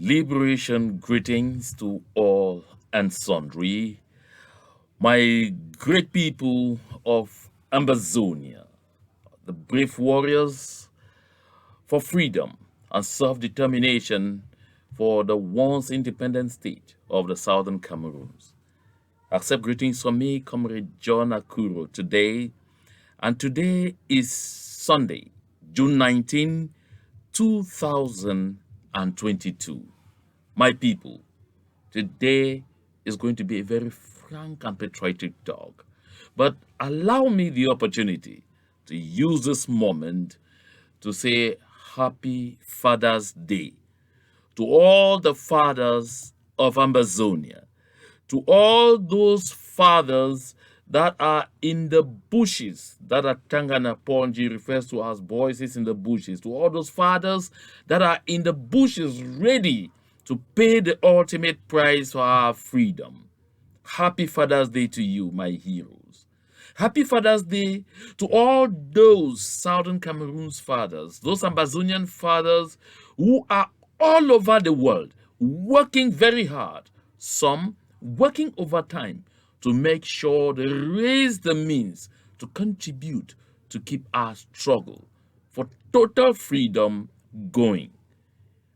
Liberation greetings to all and sundry, my great people of Ambazonia, the brave warriors for freedom and self-determination for the once independent state of the southern Cameroons. Accept greetings from me, Comrade John Akuro, today, and today is Sunday, June 19, 2022. My people, today is going to be a very frank and patriotic talk. But allow me the opportunity to use this moment to say Happy Father's Day to all the fathers of Ambazonia, to all those fathers that are in the bushes, that are Tangana Ponji refers to as voices in the bushes, to all those fathers that are in the bushes ready to pay the ultimate price for our freedom. Happy Father's Day to you, my heroes. Happy Father's Day to all those Southern Cameroon's fathers, those Ambazonian fathers who are all over the world working very hard, some working overtime to make sure they raise the means to contribute to keep our struggle for total freedom going.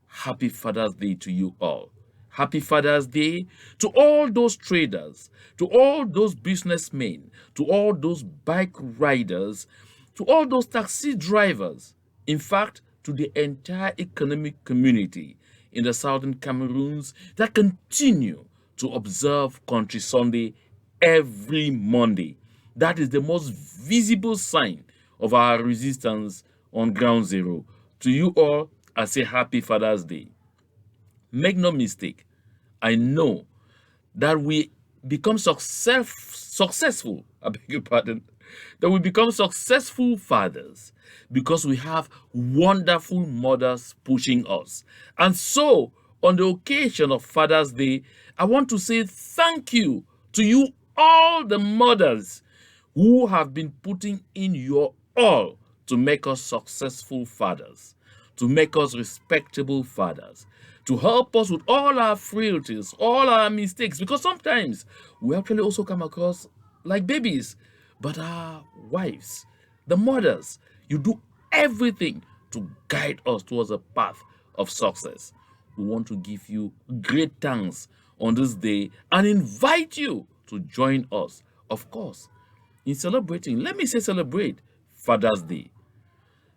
Happy Father's Day to you all. Happy Father's Day to all those traders, to all those businessmen, to all those bike riders, to all those taxi drivers. In fact, to the entire economic community in the southern Cameroons that continue to observe Country Sunday every Monday. That is the most visible sign of our resistance on ground zero. To you all, I say Happy Father's Day. Make no mistake, I know that we become successful, I beg your pardon, that we become successful fathers because we have wonderful mothers pushing us. And so, on the occasion of Father's Day, I want to say thank you to you, all the mothers who have been putting in your all to make us successful fathers, to make us respectable fathers, to help us with all our frailties, all our mistakes, because sometimes we actually also come across like babies. But our wives, the mothers, you do everything to guide us towards a path of success. We want to give you great thanks on this day and invite you to join us, of course, in celebrating, let me say celebrate Father's Day.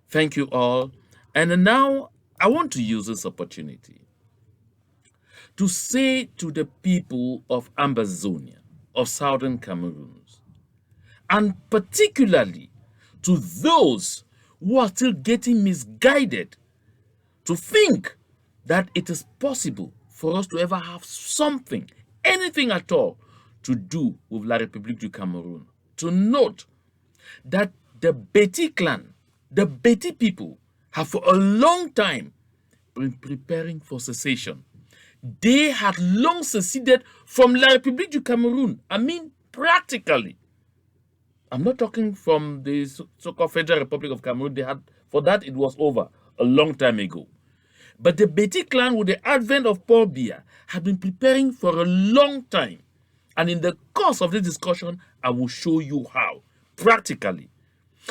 Thank you all. And now I want to use this opportunity to say to the people of Ambazonia, of Southern Cameroons, and particularly to those who are still getting misguided to think that it is possible for us to ever have something, anything at all, to do with La République du Cameroun. To note that the Beti clan, the Beti people, have for a long time been preparing for secession. They had long seceded from La République du Cameroun. I mean, practically. I'm not talking from the so-called Federal Republic of Cameroon. They had, for that, it was over a long time ago. But the Beti clan, with the advent of Paul Biya, had been preparing for a long time. And in the course of this discussion, I will show you how, practically.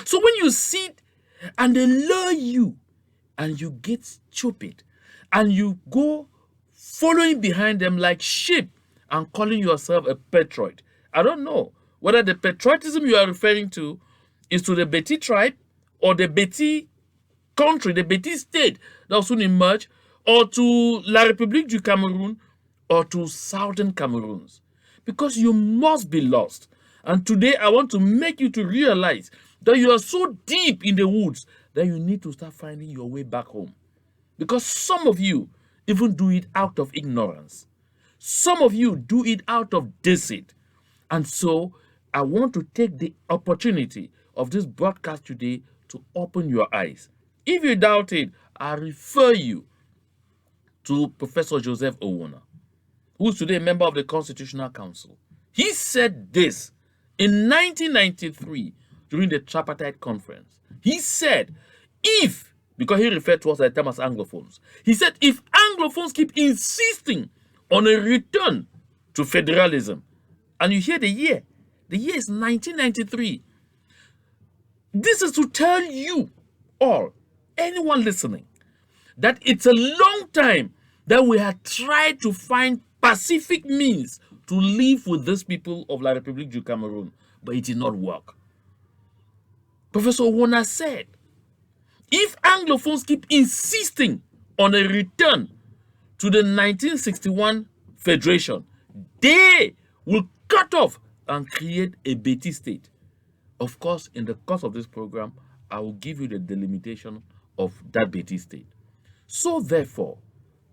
So when you sit and they lure you and you get stupid and you go following behind them like sheep and calling yourself a patriot, I don't know whether the patriotism you are referring to is to the Beti tribe or the Beti country, the Beti state that will soon emerge, or to La République du Cameroun, or to Southern Cameroons. Because you must be lost. And today I want to make you to realize that you are so deep in the woods that you need to start finding your way back home. Because some of you even do it out of ignorance. Some of you do it out of deceit. And so I want to take the opportunity of this broadcast today to open your eyes. If you doubt it, I refer you to Professor Joseph Owona, who is today a member of the Constitutional Council. He said this in 1993 during the Tripartite Conference. He said, if because he referred to us at the time as Anglophones. He said, if Anglophones keep insisting on a return to federalism, and you hear the year is 1993. This is to tell you all, anyone listening, that it's a long time that we have tried to find pacific means to live with these people of La République du Cameroun, but it did not work. Professor Wona said, if Anglophones keep insisting on a return to the 1961 Federation, they will cut off and create a Betty state. Of course, in the course of this program, I will give you the delimitation of that Betty state. So therefore,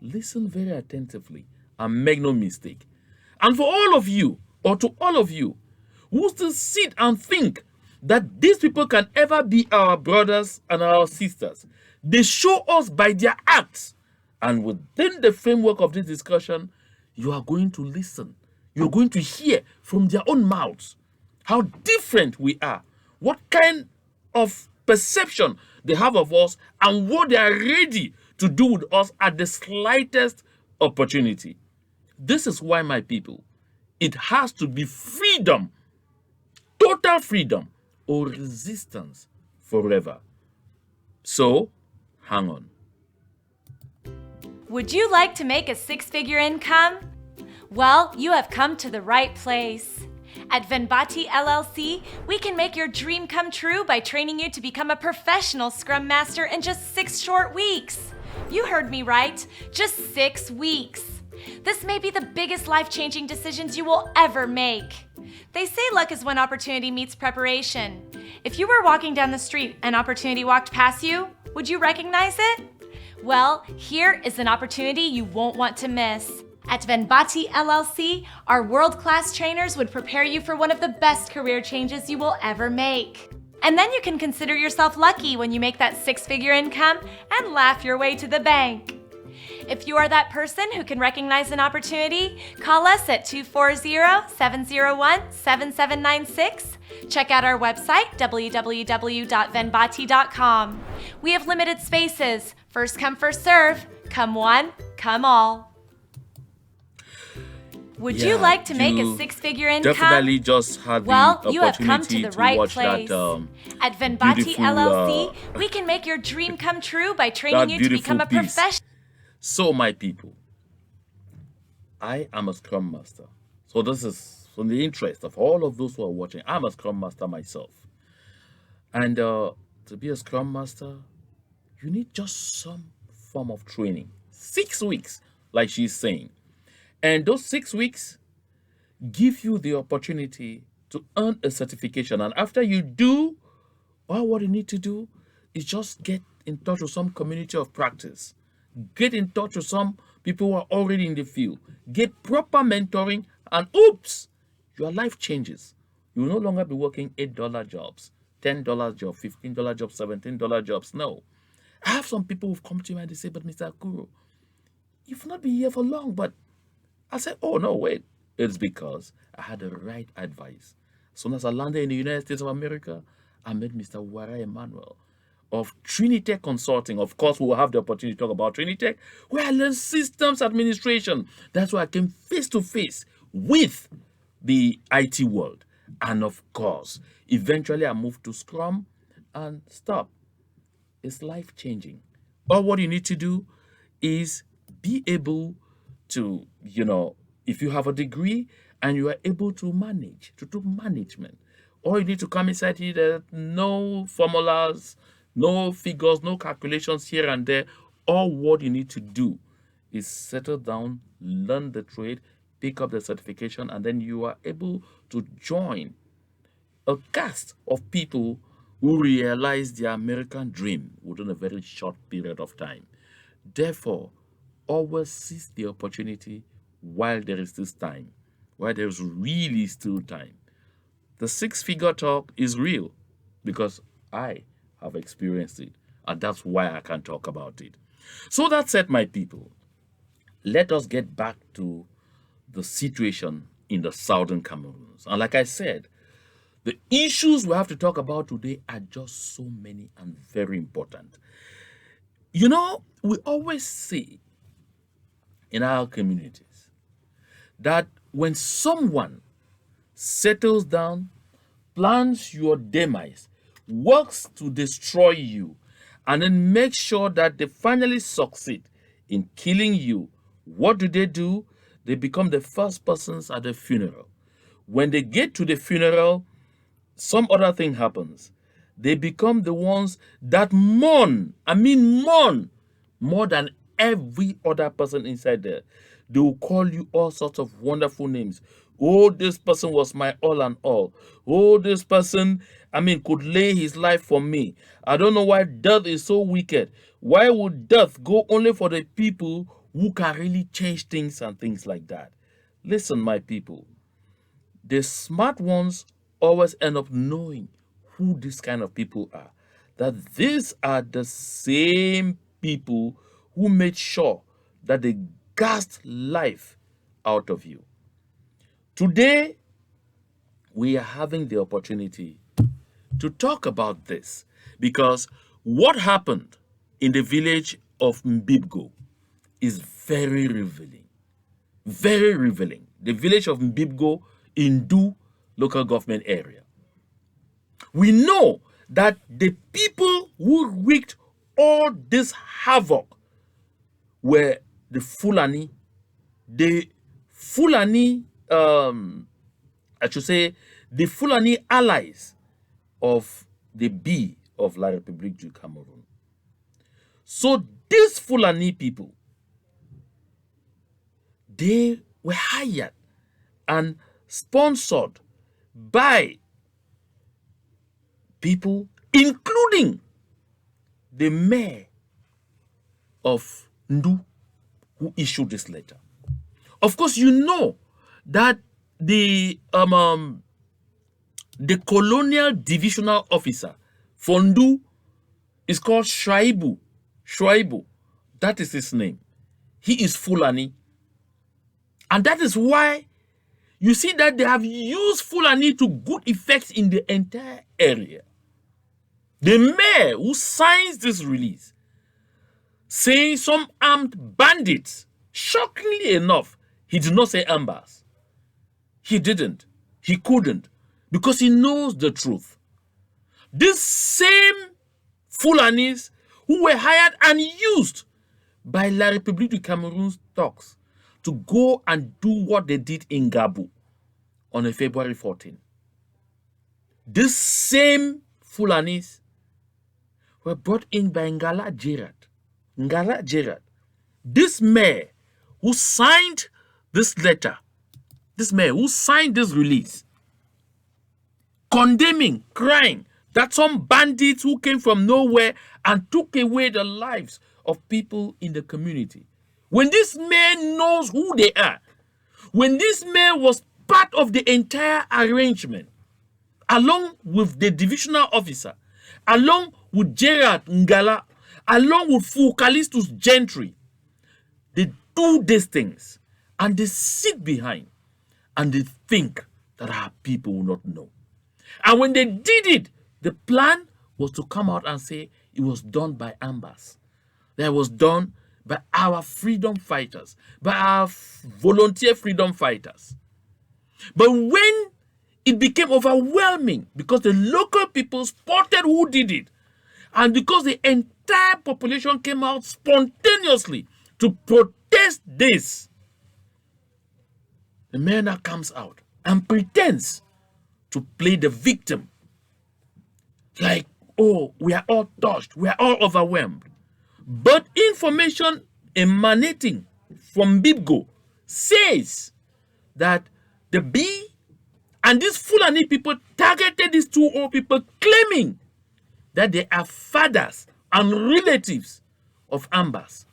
listen very attentively and make no mistake. And for all of you, or to all of you, who still sit and think that these people can ever be our brothers and our sisters, they show us by their acts. And within the framework of this discussion, you are going to listen. You're going to hear from their own mouths how different we are, what kind of perception they have of us, and what they are ready to do with us at the slightest opportunity. This is why, my people, it has to be freedom, total freedom, or resistance forever. So, hang on. Would you like to make a six-figure income? Well, you have come to the right place. At Venbati LLC, we can make your dream come true by training you to become a professional Scrum Master in just 6 short weeks. You heard me right, just 6 weeks. This may be the biggest life-changing decisions you will ever make. They say luck is when opportunity meets preparation. If you were walking down the street and opportunity walked past you, would you recognize it? Well, here is an opportunity you won't want to miss. At Venbati LLC, our world-class trainers would prepare you for one of the best career changes you will ever make. And then you can consider yourself lucky when you make that 6-figure income and laugh your way to the bank. If you are that person who can recognize an opportunity, call us at 240-701-7796. Check out our website, www.venbati.com. We have limited spaces. First come, first serve. Come one, come all. Would you like to make a 6-figure income? Definitely just had the opportunity you have come to the right place. At Venbati LLC, we can make your dream come true by training you to become a professional. So, my people, I am a Scrum Master. So this is from the interest of all of those who are watching. I'm a Scrum Master myself. And to be a Scrum Master, you need just some form of training. 6 weeks, like she's saying. And those 6 weeks give you the opportunity to earn a certification. And after you do, all what you need to do is just get in touch with some community of practice. Get in touch with some people who are already in the field. Get proper mentoring, and oops, your life changes. You will no longer be working $8 jobs, $10 jobs, $15 jobs, $17 jobs. No. I have some people who've come to me and they say, but Mr. Akuro, you've not been here for long, but I said, oh, no, wait. It's because I had the right advice. As soon as I landed in the United States of America, I met Mr. Wara Emmanuel of Trinitech Consulting. Of course, we will have the opportunity to talk about Trinitech, where I learned systems administration. That's why I came face to face with the IT world. And of course, eventually I moved to Scrum and stop. It's life-changing. All what you need to do is be able to, if you have a degree and you are able to manage, to do management, all you need to come inside here, no formulas, no figures, no calculations here and there. All what you need to do is settle down, learn the trade, pick up the certification, and then you are able to join a cast of people who realize their American dream within a very short period of time. Therefore, always seize the opportunity while there is this time, while there is really still time. The 6-figure talk is real because I have experienced it, and that's why I can talk about it. So that said, my people, let us get back to the situation in the southern Cameroons. And like I said, the issues we have to talk about today are just so many and very important. You know, we always see in our communities that when someone settles down, plans your demise, works to destroy you, and then makes sure that they finally succeed in killing you, what do? They become the first persons at the funeral. When they get to the funeral, some other thing happens. They become the ones that mourn. I mean, mourn more than every other person inside there. They will call you all sorts of wonderful names. Oh, this person was my all and all. Oh, this person, could lay his life for me. I don't know why death is so wicked. Why would death go only for the people who can really change things and things like that? Listen, my people, the smart ones always end up knowing who these kind of people are. That these are the same people who made sure that they gassed life out of you. Today, we are having the opportunity to talk about this because what happened in the village of Mbibgo is very revealing. Very revealing. The village of Mbibgo in Du local government area. We know that the people who wreaked all this havoc were the Fulani. The Fulani, I should say, the Fulani allies of the B of La République du Cameroun. So these Fulani people, they were hired and sponsored by people, including the mayor of Ndu, who issued this letter. Of course, you know that the colonial divisional officer for Ndu is called Shaibu. Shaibu, that is his name. He is Fulani. And that is why you see that they have used Fulani to good effect in the entire area. The mayor who signs this release, saying some armed bandits, shockingly enough, he did not say ambas. He didn't. He couldn't. Because he knows the truth. These same Fulanis who were hired and used by La République du Cameroun's thugs to go and do what they did in Gabu on a February 14. These same Fulanis were brought in by Ngala Gerard. Ngala Gerard, this mayor who signed this letter, this mayor who signed this release, condemning, crying that some bandits who came from nowhere and took away the lives of people in the community. When this mayor knows who they are, when this mayor was part of the entire arrangement, along with the divisional officer, along with Gerard Ngala, along with Fukalistus Gentry, they do these things and they sit behind and they think that our people will not know. And when they did it, the plan was to come out and say it was done by Ambas. That it was done by our freedom fighters, by our volunteer freedom fighters. But when it became overwhelming because the local people spotted who did it, and because the entire population came out spontaneously to protest this, the mayor now comes out and pretends to play the victim. Like, oh, we are all touched, we are all overwhelmed. But information emanating from Bibgo says that the B and these Fulani people targeted these two old people, claiming that they are fathers and relatives of Ambas.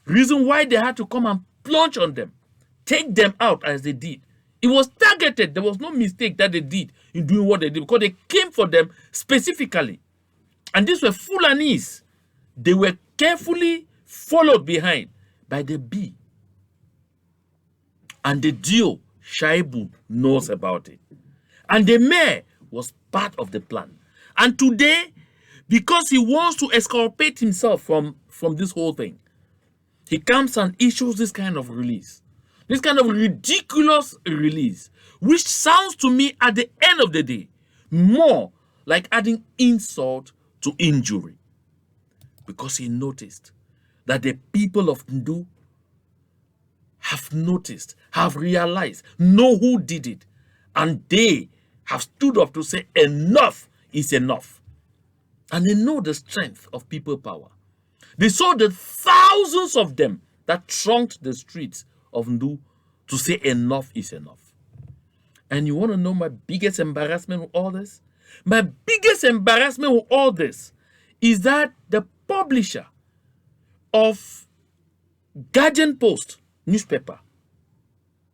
Reason why they had to come and plunge on them, take them out as they did. It was targeted. There was no mistake that they did in doing what they did because they came for them specifically. And these were Fulanis. They were carefully followed behind by the B. And the Dio, Shaibu, knows about it. And the mayor was part of the plan. And today, because he wants to exculpate himself from this whole thing, he comes and issues this kind of release, this kind of ridiculous release, which sounds to me at the end of the day more like adding insult to injury, because he noticed that the people of Ndu have noticed, have realized, know who did it, and they have stood up to say enough is enough. And they know the strength of people power. They saw the thousands of them that thronged the streets of Ndu to say enough is enough. And you want to know my biggest embarrassment with all this? My biggest embarrassment with all this is that the publisher of Guardian Post newspaper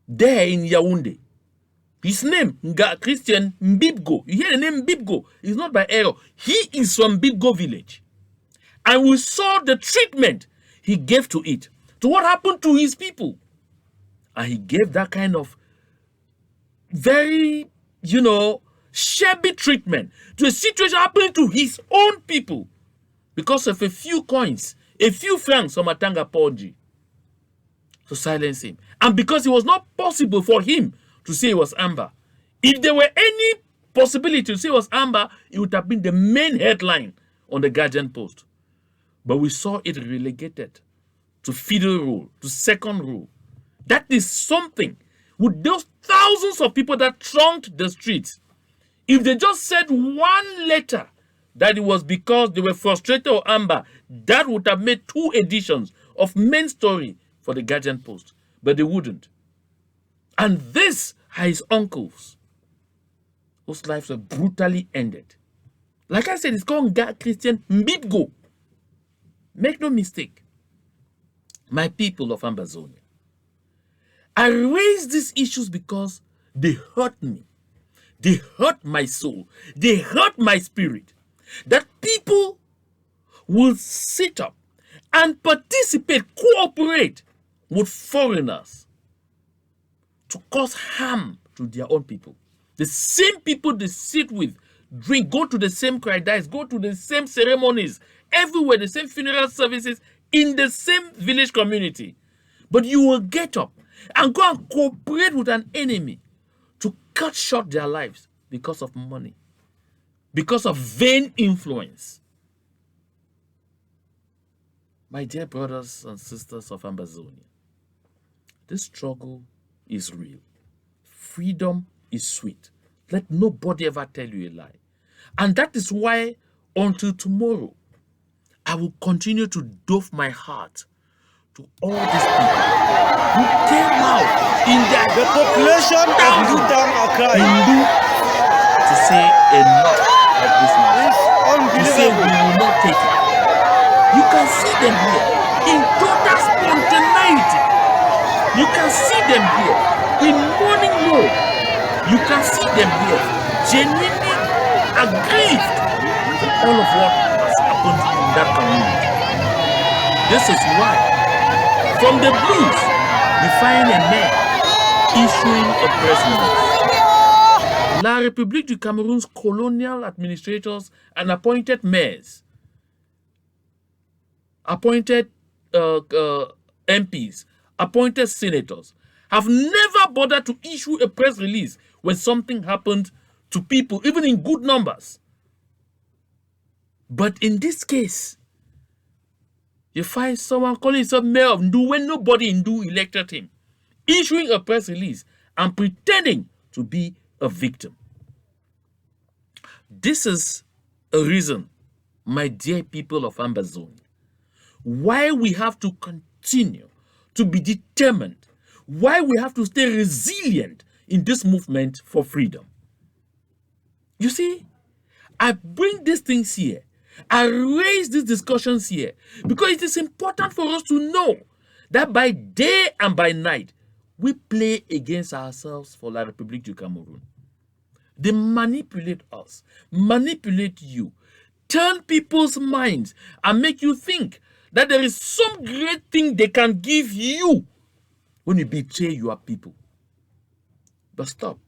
there in Yaoundé, his name, Christian Mbibgo. You hear the name Mbibgo? It's not by error. He is from Mbibgo village. And we saw the treatment he gave to it, to what happened to his people. And he gave that kind of very, shabby treatment to a situation happening to his own people because of a few coins, a few francs from Atanga Ponji, to silence him. And because it was not possible for him to say it was Amber. If there were any possibility to say it was Amber, it would have been the main headline on the Guardian Post. But we saw it relegated to fiddle rule, to second rule. That is something. With those thousands of people that thronged the streets, if they just said one letter that it was because they were frustrated or Amber, that would have made 2 editions of main story for the Guardian Post. But they wouldn't. And these are his uncles whose lives were brutally ended. Like I said, it's called Christian Mbibgo. Make no mistake, my people of Ambazonia, I raise these issues because they hurt me. They hurt my soul. They hurt my spirit. That people will sit up and participate, cooperate with foreigners to cause harm to their own people. The same people they sit with, drink, go to the same paradise, go to the same ceremonies, everywhere, the same funeral services, in the same village community. But you will get up and go and cooperate with an enemy to cut short their lives because of money, because of vain influence. My dear brothers and sisters of Ambazonia, this struggle is real. Freedom is sweet. Let nobody ever tell you a lie. And that is why until tomorrow, I will continue to doff my heart to all these people who came out in the population of Ndutam Accra to say enough of this nonsense. To say we will not take it. You can see them here in total spontaneity. You can see them here in morning mode. You can see them here genuinely aggrieved with all of what has happened in that community. This is why, from the blues, we find a man issuing a press release. La République du Cameroun's colonial administrators and appointed mayors, appointed MPs, appointed senators have never bothered to issue a press release when something happened to people, even in good numbers. But in this case, you find someone calling himself mayor of Ndu when nobody in Ndu elected him, issuing a press release and pretending to be a victim. This is a reason, my dear people of Ambazonia, why we have to continue to be determined, why we have to stay resilient in this movement for freedom. You see, I bring these things here, I raise these discussions here because it is important for us to know that by day and by night, we play against ourselves for La République du Cameroun. They manipulate us, manipulate you, turn people's minds and make you think that there is some great thing they can give you when you betray your people. But stop.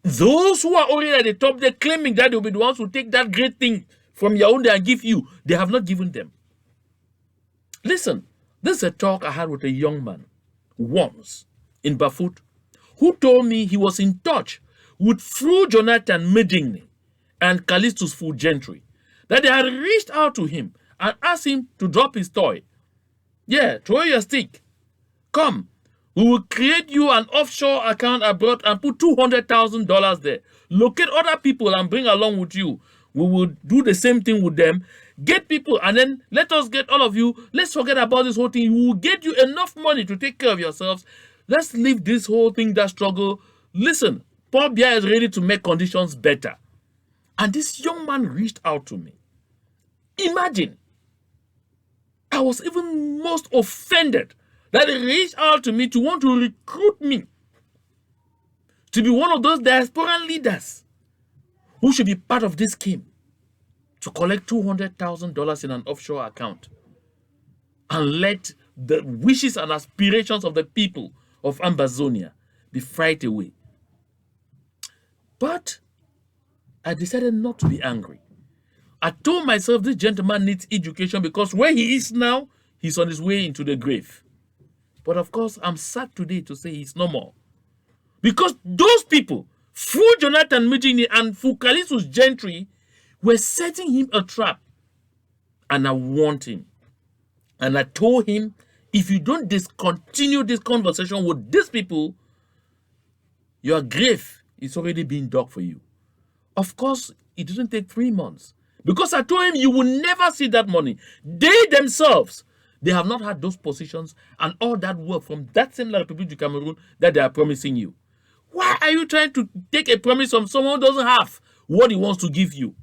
Those who are already at the top, they're claiming that they'll be the ones who take that great thing from Yaoundé and give you. They have not given them. Listen, this is a talk I had with a young man once in Bafut who told me he was in touch with Fru Jonathan Medingni and Callistus Fu Gentry, that they had reached out to him and asked him to drop his toy. Yeah, throw your stick. Come, we will create you an offshore account abroad and put $200,000 there. Locate other people and bring along with you. We will do the same thing with them. Get people and then let us get all of you. Let's forget about this whole thing. We will get you enough money to take care of yourselves. Let's leave this whole thing, that struggle. Listen, Paul Biya is ready to make conditions better. And this young man reached out to me. Imagine. I was even most offended that he reached out to me to want to recruit me to be one of those diasporan leaders who should be part of this scheme to collect $200,000 in an offshore account and let the wishes and aspirations of the people of Ambazonia be frightened away. But I decided not to be angry. I told myself this gentleman needs education because where he is now, he's on his way into the grave. But of course, I'm sad today to say he's no more. Because those people, Fu Jonathan Medingni and Fu Callistus Gentry, were setting him a trap. And I warned him. And I told him, if you don't discontinue this conversation with these people, your grave is already being dug for you. Of course, it didn't take 3 months. Because I told him you will never see that money. They themselves, they have not had those positions and all that work from that same Republique du Cameroun that they are promising you. Why are you trying to take a promise from someone who doesn't have what he wants to give you?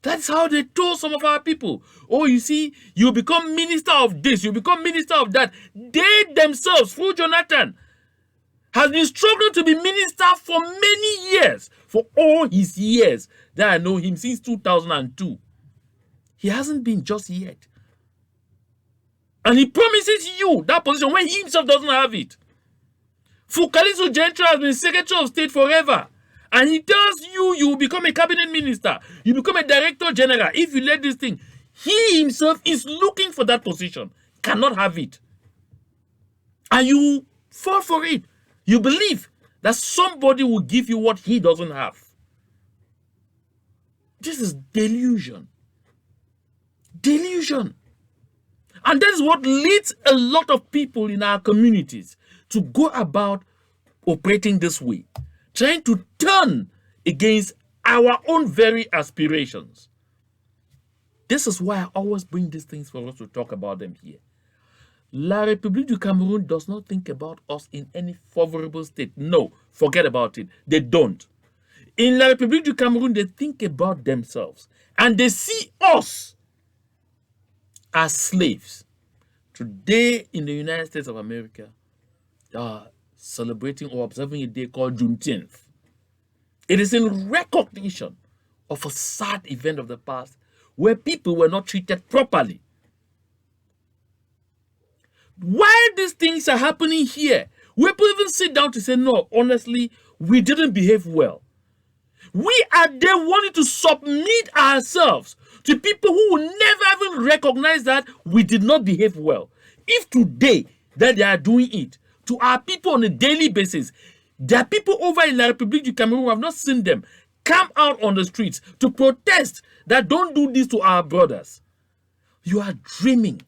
That's how they told some of our people. Oh, you see, you become minister of this, you become minister of that. They themselves, through Jonathan, has been struggling to be minister for many years. For all his years that I know him, since 2002. He hasn't been just yet. And he promises you that position when he himself doesn't have it. Fu Callistus Gentry has been Secretary of State forever. And he tells you, you will become a cabinet minister. You become a director general if you let this thing. He himself is looking for that position. Cannot have it. And you fall for it. You believe that somebody will give you what he doesn't have. This is delusion. Delusion. And that is what leads a lot of people in our communities to go about operating this way, trying to turn against our own very aspirations. This is why I always bring these things for us to talk about them here. La République du Cameroun does not think about us in any favorable state. No, forget about it. They don't. In La République du Cameroun, they think about themselves. And they see us as slaves. Today, in the United States of America, they are celebrating or observing a day called Juneteenth. It is in recognition of a sad event of the past where people were not treated properly. Why these things are happening here? Where people even sit down to say, no, honestly, we didn't behave well. We are there wanting to submit ourselves to people who will never even recognize that we did not behave well. If today that they are doing it to our people on a daily basis, there are people over in La République du Cameroun who have not seen them come out on the streets to protest that don't do this to our brothers. You are dreaming.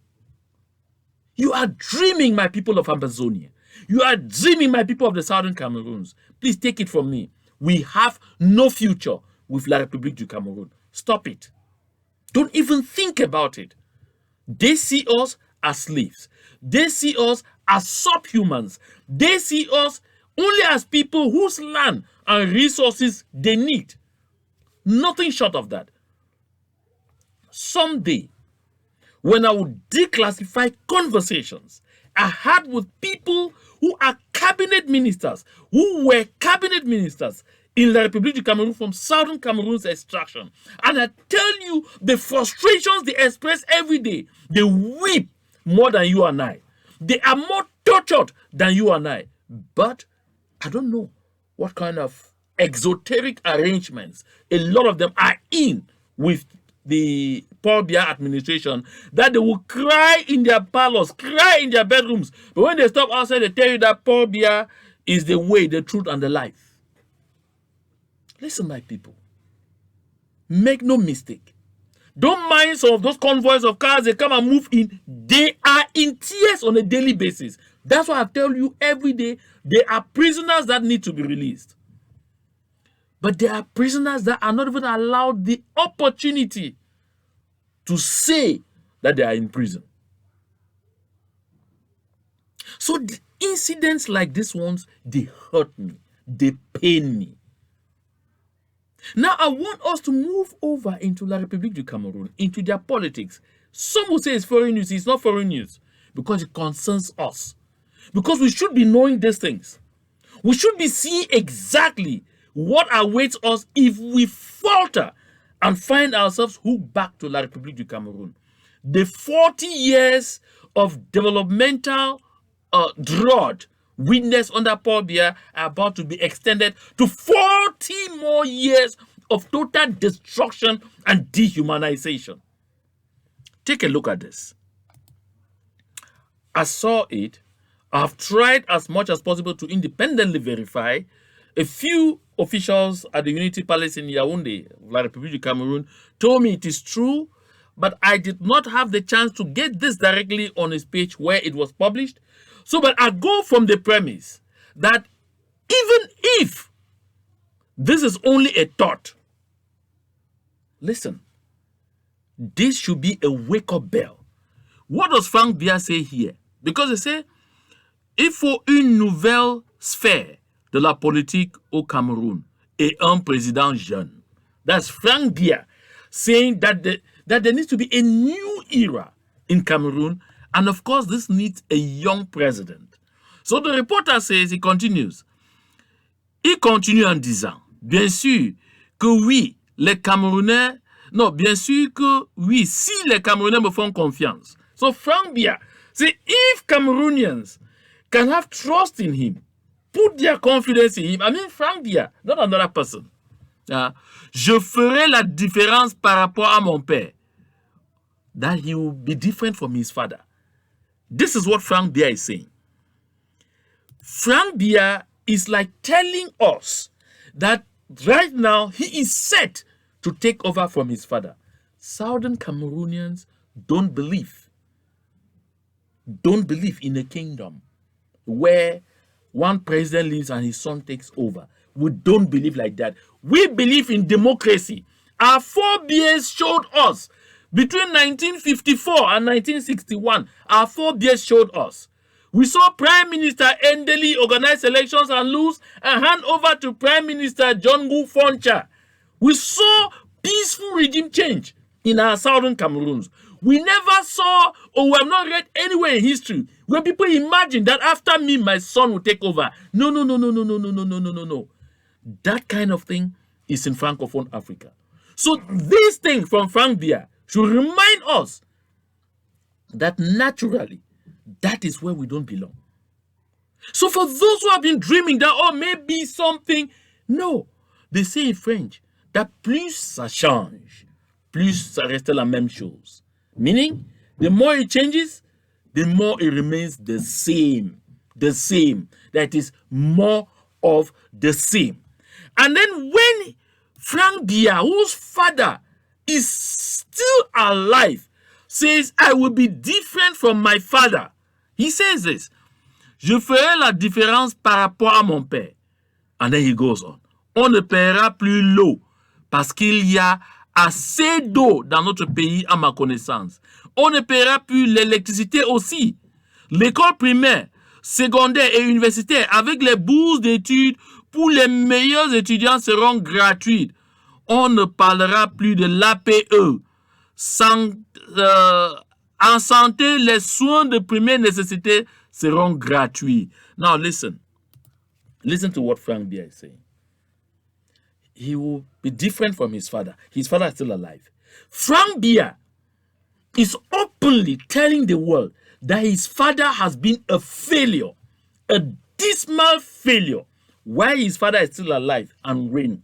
You are dreaming, my people of Ambazonia. You are dreaming, my people of the Southern Cameroons. Please take it from me. We have no future with La République du Cameroun. Stop it. Don't even think about it. They see us as slaves. They see us as subhumans. They see us only as people whose land and resources they need. Nothing short of that. Someday, when I will declassify conversations I had with people who are cabinet ministers, who were cabinet ministers in La République du Cameroun from Southern Cameroon's extraction, and I tell you the frustrations they express every day, they weep more than you and I. They are more tortured than you and I. But I don't know what kind of exoteric arrangements a lot of them are in with the Paul Biya administration that they will cry in their parlors, cry in their bedrooms. But when they stop outside, they tell you that Paul Biya is the way, the truth, and the life. Listen, my people. Make no mistake. Don't mind some of those convoys of cars they come and move in. They are in tears on a daily basis. That's why I tell you every day, they are prisoners that need to be released. But there are prisoners that are not even allowed the opportunity to say that they are in prison. So the incidents like these ones, they hurt me. They pain me. Now I want us to move over into La République du Cameroun, into their politics. Some will say it's foreign news. It's not foreign news because it concerns us. Because we should be knowing these things. We should be seeing exactly what awaits us if we falter and find ourselves hooked back to La République du Cameroun. The 40 years of developmental drought witnessed under Paul Biya are about to be extended to 40 more years of total destruction and dehumanization. Take a look at this. I saw it. I've tried as much as possible to independently verify. A few officials at the Unity Palace in Yaoundé, La République du Cameroun, told me it is true, but I did not have the chance to get this directly on his page where it was published. So, but I go from the premise that even if this is only a thought, listen, this should be a wake-up bell. What does Frank Biya say here? Because they say, il faut une nouvelle sphère de la politique au Cameroun et un président jeune. That's Frank Biya saying that there needs to be a new era in Cameroon, and of course this needs a young president. So the reporter says, he continues, il continue en disant, bien sûr que oui, les Camerounais, non, bien sûr que oui, si les Camerounais me font confiance. So Frank Biya say, if Cameroonians can have trust in him, put their confidence in him, I mean Frank Biya, not another person. Je ferai la différence par rapport à mon père. That he will be different from his father. This is what Frank Biya is saying. Frank Biya is like telling us that right now he is set to take over from his father. Southern Cameroonians don't believe in a kingdom where one president leaves and his son takes over. We don't believe like that. We believe in democracy. Our forebears showed us between 1954 and 1961. Our forebears showed us. We saw Prime Minister Endeli organize elections and lose and hand over to Prime Minister John Gu Foncha. We saw peaceful regime change in our southern Cameroons. We never saw, or we have not read anywhere in history where people imagine that after me, my son will take over. No. That kind of thing is in Francophone Africa. So this thing from Frank Biya should remind us that naturally, that is where we don't belong. So for those who have been dreaming that, oh, maybe something, no. They say in French that plus ça change, plus ça reste la même chose. Meaning, the more it changes, the more it remains the same. The same. That is more of the same. And then when Frank Biya, whose father is still alive, says, I will be different from my father. He says this, je ferai la différence par rapport à mon père. And then he goes on. On ne paiera plus l'eau parce qu'il y a assez d'eau dans notre pays à ma connaissance. On ne paiera plus l'électricité aussi. L'école primaire, secondaire et universitaire avec les bourses d'études pour les meilleurs étudiants seront gratuites. On ne parlera plus de l'APE. En santé, les soins de première nécessité seront gratuits. Now listen. Listen to what Frank Biya is saying. He will be different from his father. His father is still alive. Frank Biya is openly telling the world that his father has been a failure, a dismal failure, while his father is still alive and reigning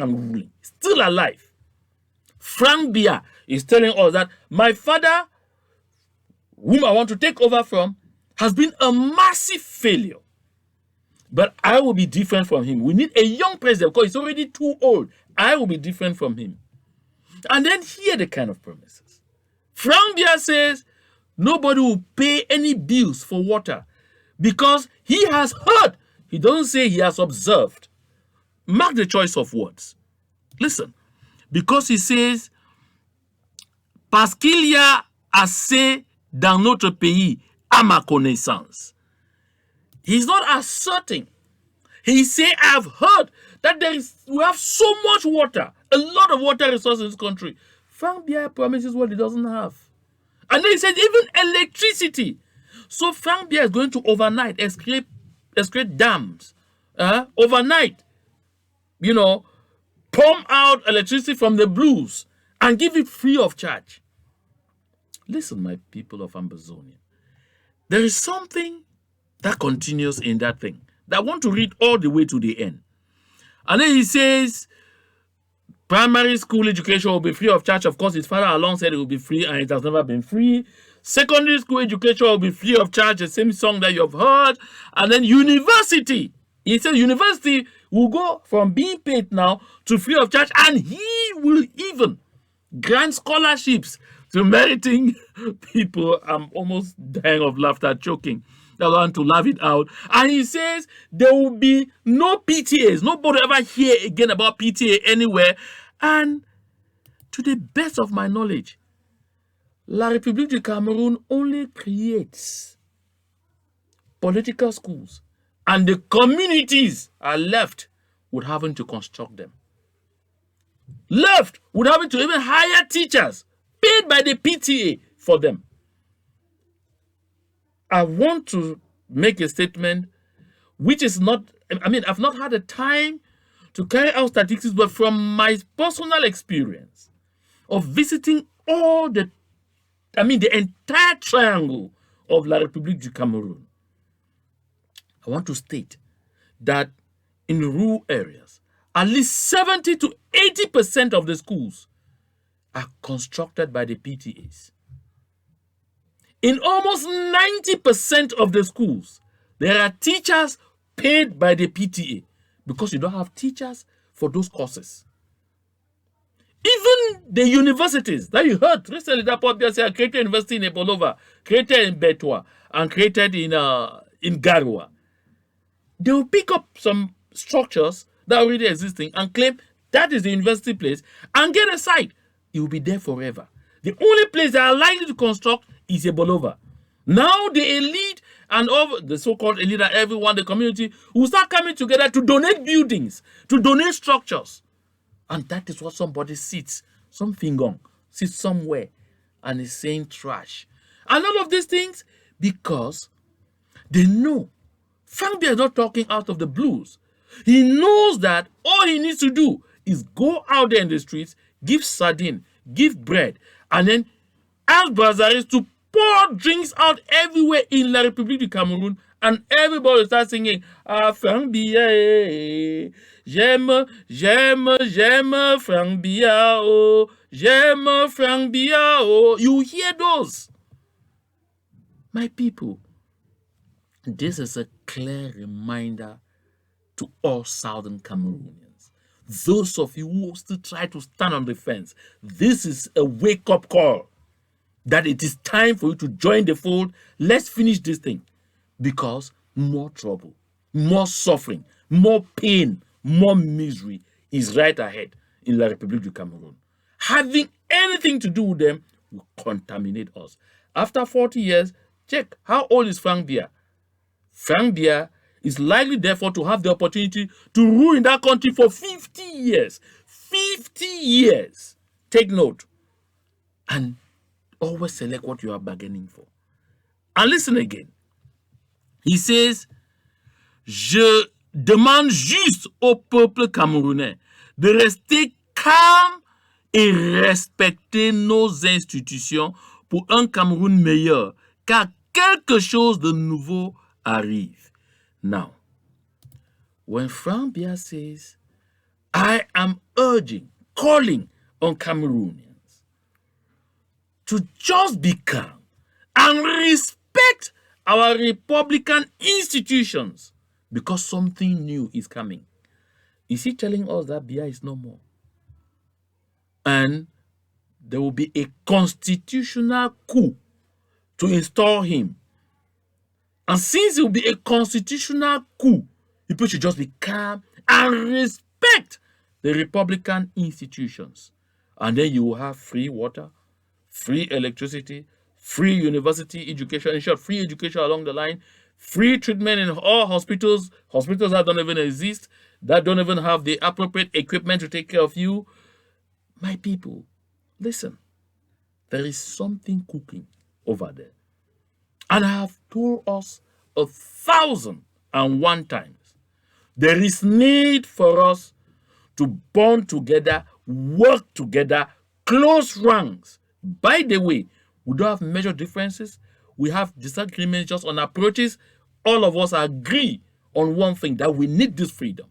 and ruling. Still alive. Frank Biya is telling us that my father, whom I want to take over from, has been a massive failure. But I will be different from him. We need a young president because he's already too old. I will be different from him. And then here are the kind of promises. Frank Biya says nobody will pay any bills for water because he has heard. He doesn't say he has observed. Mark the choice of words. Listen, because he says, parce qu'il y a assez dans notre pays à ma connaissance. He's not asserting. He say, I've heard that we have so much water, a lot of water resources in this country. Frank Biya promises what he doesn't have. And then he says, even electricity. So Frank Biya is going to overnight excavate dams. Overnight, pump out electricity from the blues and give it free of charge. Listen, my people of Ambazonia. There is something that continues in that thing that I want to read all the way to the end. And then he says, primary school education will be free of charge. Of course, his father alone said it will be free, and it has never been free. Secondary school education will be free of charge, the same song that you've heard. And then university. He said university will go from being paid now to free of charge, and he will even grant scholarships to meriting people. I'm almost dying of laughter, choking. I want to laugh it out. And he says there will be no PTAs. Nobody ever hear again about PTA anywhere. And to the best of my knowledge, La République du Cameroun only creates political schools, and the communities are left with having to construct them. Left with having to even hire teachers paid by the PTA for them. I want to make a statement which is not, I've not had the time to carry out statistics, but from my personal experience of visiting the entire triangle of La République du Cameroun, I want to state that in rural areas, at least 70 to 80% of the schools are constructed by the PTAs. In almost 90% of the schools, there are teachers paid by the PTA because you don't have teachers for those courses. Even the universities that you heard recently, that Port Biya created university in Ebolova, created in Betwa, and created in Garwa. They will pick up some structures that are already existing and claim that is the university place and get a site. It will be there forever. The only place they are likely to construct is Ebolova. Now the elite and all the so-called elite and everyone, the community, will start coming together to donate buildings, to donate structures. And that is what somebody sits, some fingong, sits somewhere and is saying trash. And all of these things because they know Frank Biya is not talking out of the blues. He knows that all he needs to do is go out there in the streets, give sardine, give bread, and then ask Brazzaville to pour drinks out everywhere in La République du Cameroun, and everybody starts singing, Ah, Frank Biya, j'aime Frank Biya, oh, j'aime Frank Biya, oh. You hear those. My people, this is a clear reminder to all Southern Cameroonians. Those of you who still try to stand on the fence, this is a wake-up call that it is time for you to join the fold. Let's finish this thing, because more trouble, more suffering, more pain, more misery is right ahead in La République du Cameroun. Having anything to do with them will contaminate us. After 40 years, check, how old is Frank Biya? Frank Biya is likely, therefore, to have the opportunity to rule in that country for 50 years. 50 years. Take note. And always select what you are bargaining for. And listen again. He says, Je demande juste au peuple camerounais de rester calme et respecter nos institutions pour un Cameroun meilleur, car quelque chose de nouveau arrive. Now, when Frank Biya says, I am urging, calling on Cameroonians to just be calm and respect our Republican institutions because something new is coming. Is he telling us that Biya is no more? And there will be a constitutional coup to install him. And since it will be a constitutional coup, people should just be calm and respect the Republican institutions. And then you will have free water, free electricity, free university education, in short, free education along the line, free treatment in all hospitals that don't even exist, that don't even have the appropriate equipment to take care of you. My people, listen, there is something cooking over there. And I have told us 1,001 times, there is need for us to bond together, work together, close ranks. By the way, we don't have major differences. We have disagreements just on approaches. All of us agree on one thing, that we need this freedom,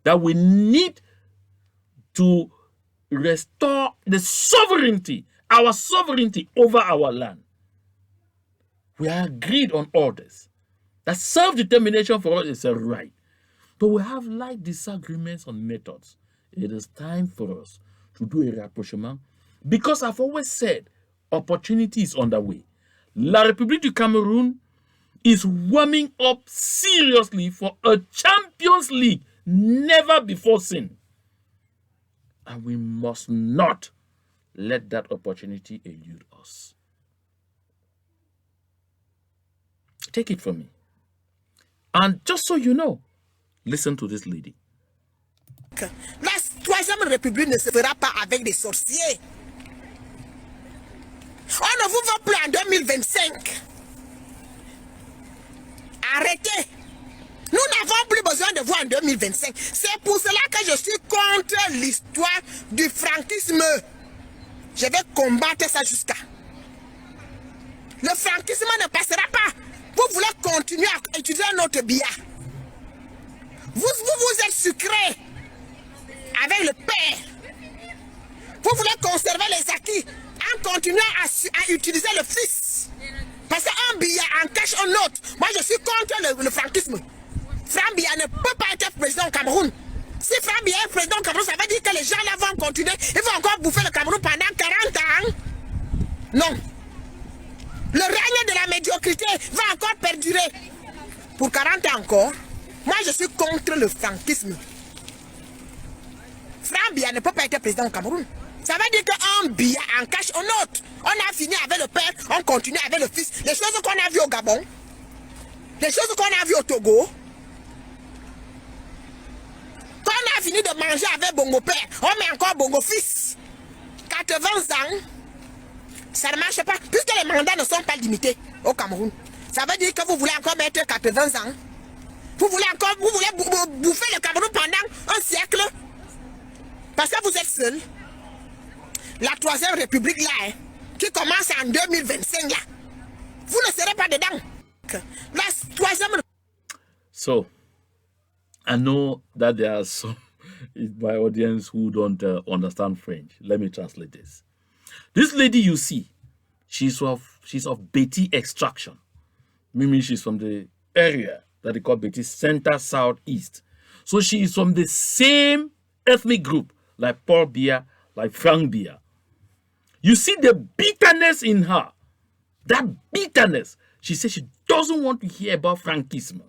that we need to restore the sovereignty, our sovereignty over our land. We are agreed on all this. That self-determination for us is a right. But we have light disagreements on methods. It is time for us to do a rapprochement because I've always said opportunity is on the way. La République du Cameroun is warming up seriously for a Champions League never before seen. And we must not let that opportunity elude us. Take it from me. And just so you know, listen to this lady. La troisième république ne se fera pas avec des sorciers. On ne vous voit plus en 2025. Arrêtez. Nous n'avons plus besoin de vous en 2025. C'est pour cela que je suis contre l'histoire du franquisme. Je vais combattre ça jusqu'à. Le franquisme ne passera pas. Vous voulez continuer à utiliser notre billet. Vous êtes sucré avec le père. Vous voulez conserver les acquis en continuant à utiliser le fils. Parce qu'un billet en cache un autre. Moi, je suis contre le franquisme. Franck Biya ne peut pas être président au Cameroun. Si Franck Biya est président au Cameroun, ça veut dire que les gens là vont continuer. Ils vont encore bouffer le Cameroun pendant 40 ans. Non. Le règne de la médiocrité va encore perdurer. Pour 40 ans encore. Moi, je suis contre le franquisme. Franck Biya ne peut pas être président au Cameroun. Ça veut dire qu'un billet en cache un autre. On a fini avec le père, on continue avec le fils. Les choses qu'on a vues au Gabon, les choses qu'on a vues au Togo, quand on a fini de manger avec Bongo père, on met encore Bongo fils. 80 ans, ça ne marche pas, puisque les mandats ne sont pas limités au Cameroun. Ça veut dire que vous voulez encore mettre 80 ans. Vous voulez bouffer le Cameroun pendant un siècle. Parce que vous êtes seul. La troisième république là, hein, qui commence en 2025 là, vous ne serez pas dedans. La troisième. So, I know that there are some in my audience who don't understand French. Let me translate this. This lady you see, she's of Beti extraction, meaning she's from the area that they call Beti Center Southeast. So she is from the same ethnic group like Paul Biya, like Franck Biya. You see the bitterness in her. That bitterness. She says she doesn't want to hear about Frankism.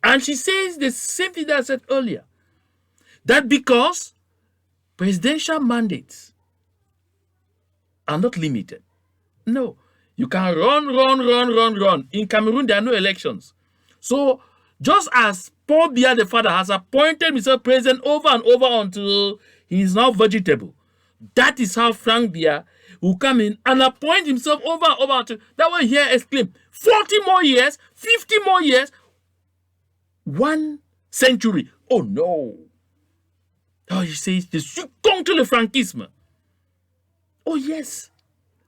And she says the same thing that I said earlier. That because presidential mandates are not limited. No. You can run. In Cameroon, there are no elections. So, just as Paul Biya, the father, has appointed himself president over and over until he is now vegetable, that is how Franck Biya will come in and appoint himself over and over until that one here exclaim 40 more years, 50 more years, 1 century. Oh no. Oh, he says, je suis contre le franquisme. Oh yes.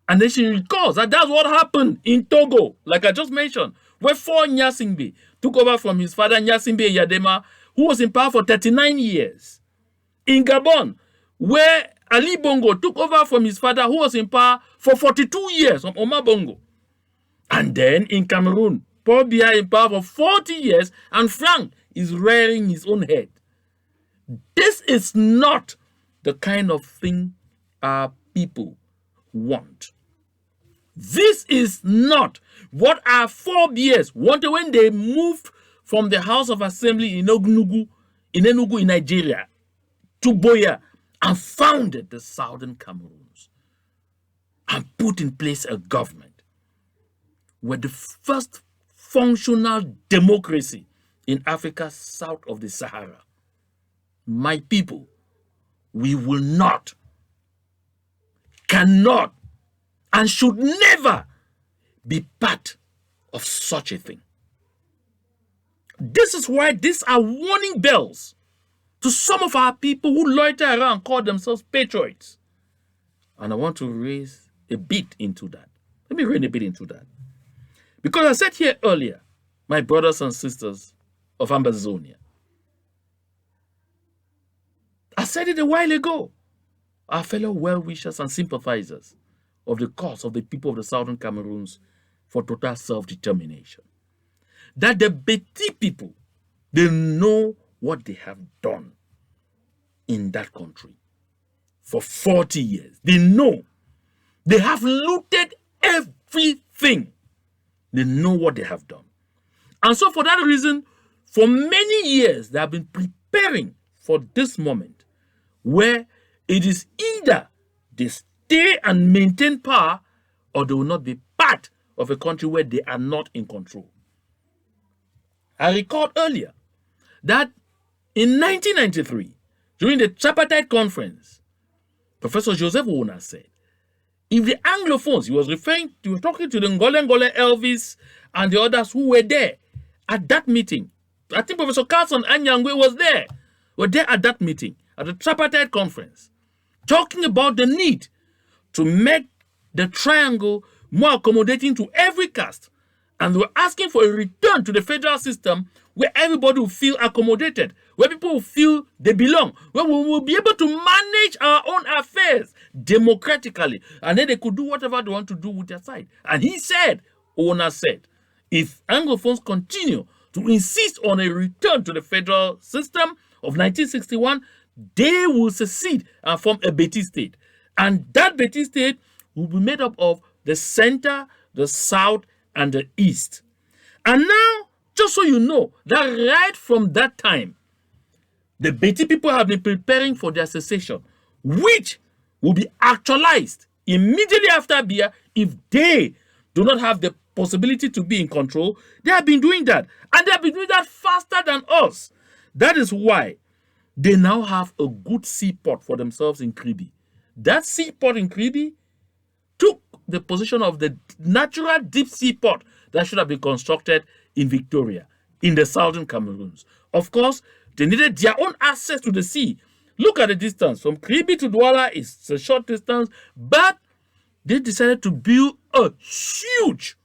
And then she recalls that that's what happened in Togo, like I just mentioned, where Faure Gnassingbé took over from his father Gnassingbé Yadema, who was in power for 39 years. In Gabon, where Ali Bongo took over from his father, who was in power for 42 years, from Omar Bongo. And then in Cameroon, Paul Biya in power for 40 years, and Frank is rearing his own head. This is not the kind of thing our people want. This is not what our forebears wanted when they moved from the House of Assembly in Enugu in Nigeria, to Boya, and founded the Southern Cameroons and put in place a government where the first functional democracy in Africa south of the Sahara. My people, we will not, cannot, and should never be part of such a thing. This is why these are warning bells to some of our people who loiter around and call themselves patriots. And I want to raise a bit into that. Let me raise a bit into that. Because I said here earlier, my brothers and sisters of Ambazonia, I said it a while ago, our fellow well-wishers and sympathizers of the cause of the people of the Southern Cameroons for total self-determination, that the Beti people, they know what they have done in that country for 40 years. They know. They have looted everything. They know what they have done. And so for that reason, for many years, they have been preparing for this moment where it is either they stay and maintain power or they will not be part of a country where they are not in control. I recalled earlier that in 1993, during the tripartite conference, Professor Joseph Ouna said, if the Anglophones, he was talking to the Ngole Elvis and the others who were there at that meeting. I think Professor Carlson Anyangwe was there. Were there at that meeting, at the tripartite conference, talking about the need to make the triangle more accommodating to every caste. And they were asking for a return to the federal system where everybody will feel accommodated, where people will feel they belong, where we will be able to manage our own affairs democratically. And then they could do whatever they want to do with their side. And he said, Ouna said, if Anglophones continue to insist on a return to the federal system of 1961, they will secede and form a Beti state. And that Beti state will be made up of the center, the south, and the east. And now, just so you know, that right from that time, the Beti people have been preparing for their secession, which will be actualized immediately after Biya if they do not have the possibility to be in control. They have been doing that, and they have been doing that faster than us. That is why they now have a good seaport for themselves in Kribi. That seaport in Kribi took the position of the natural deep sea port that should have been constructed in Victoria, in the southern Cameroons. Of course, they needed their own access to the sea. Look at the distance. From Kribi to Douala is a short distance, but they decided to build a huge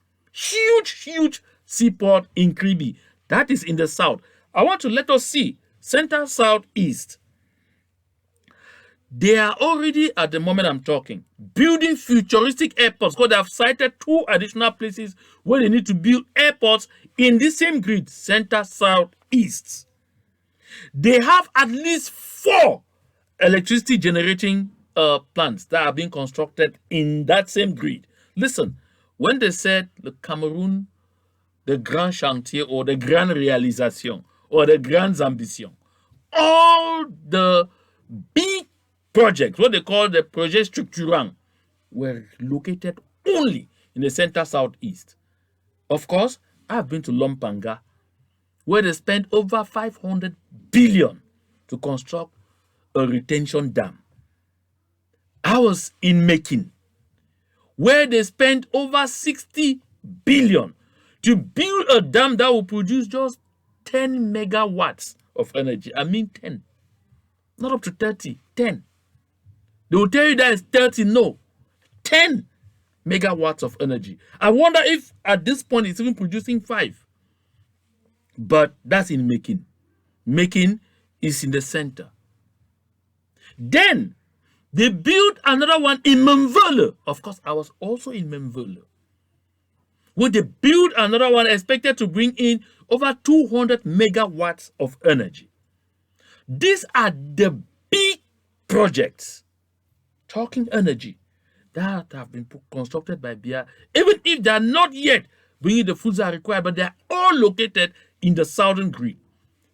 seaport in Kribi. That is in the south. I want to let us see center, south, east. They are already, at the moment I'm talking, building futuristic airports because they have cited 2 additional places where they need to build airports in the same grid, center, south, east. They have at least 4 electricity generating plants that are being constructed in that same grid. Listen, when they said the Cameroon, the Grand Chantier or the Grand Réalisation or the Grandes Ambitions, all the big projects, what they call the projets structurants, were located only in the center southeast. Of course, I've been to Lompanga, where they spent over 500 billion to construct a retention dam. I was in Makin, where they spent over 60 billion to build a dam that will produce just 10 megawatts of energy. I mean 10. Not up to 30, 10. They will tell you that it's 30, no. 10 megawatts of energy. I wonder if at this point it's even producing 5. But that's in Makin. Makin is in the center. Then They built another one in Memvele. Of course, I was also in Memvele. Where they built another one expected to bring in over 200 megawatts of energy. These are the big projects, talking energy, that have been constructed by BIA, even if they are not yet bringing the foods that are required, but they are all located in the southern grid.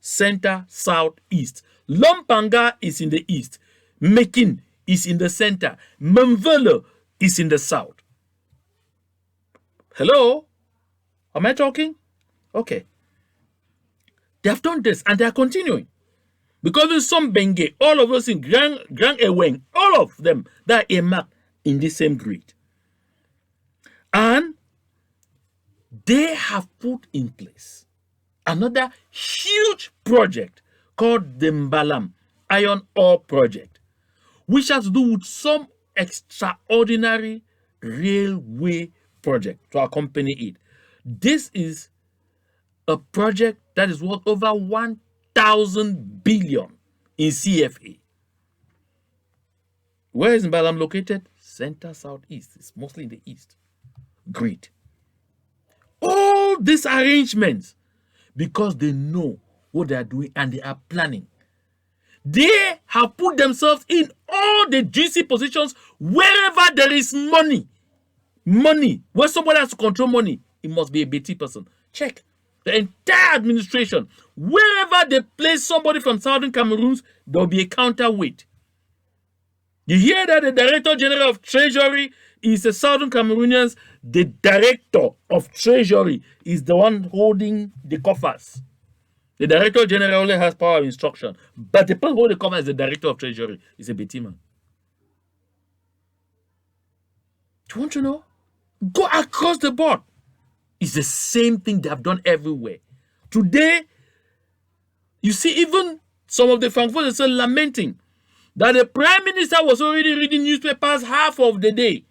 Center, south, east. Lompanga is in the east. Mekin is in the center. Memvele is in the south. Hello? Am I talking? Okay. They have done this and they are continuing. Because in some Bengue, all of us in Grand Eweng, all of them, that are earmarked in the same grid. And they have put in place another huge project called the Mbalam Iron Ore Project, which has to do with some extraordinary railway project to accompany it. This is a project that is worth over 1,000 billion in CFA. Where is Mbalam located? Center, southeast. It's mostly in the east. Grid. All these arrangements, because they know what they are doing and they are planning. They have put themselves in all the juicy positions wherever there is money. Money. Where somebody has to control money, it must be a BT person. Check. The entire administration, wherever they place somebody from Southern Cameroon, there will be a counterweight. You hear that the Director General of Treasury is a Southern Cameroonian. The Director of Treasury is the one holding the coffers. The Director General only has power of instruction, but the person holding the coffers is the Director of Treasury. Is a BT man. Do you want to know? Go across the board. It's the same thing they have done everywhere. Today, you see even some of the Francophones are lamenting that the Prime Minister was already reading newspapers half of the day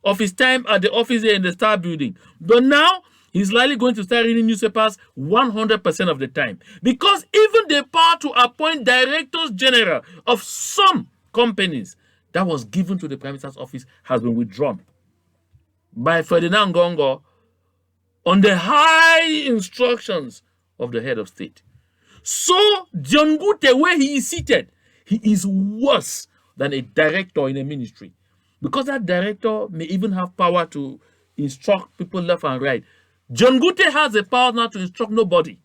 of his time at the office here in the Star Building. But now, he's likely going to start reading newspapers 100% of the time. Because even the power to appoint directors general of some companies that was given to the Prime Minister's office has been withdrawn by Ferdinand Gongo on the high instructions of the head of state. So, John Gute, where he is seated, he is worse than a director in a ministry. Because that director may even have power to instruct people left and right. John Gute has the power now to instruct nobody.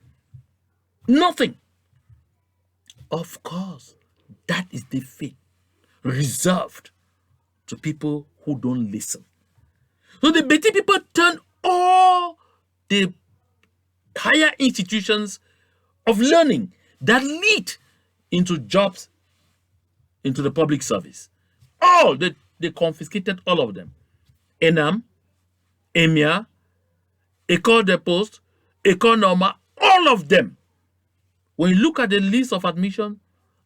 Nothing. Of course, that is the fate reserved to people who don't listen. So the Betty people turn all the higher institutions of learning that lead into jobs into the public service. All they confiscated all of them. Enam, Emia, École des Postes, École Normale, all of them. When you look at the list of admission,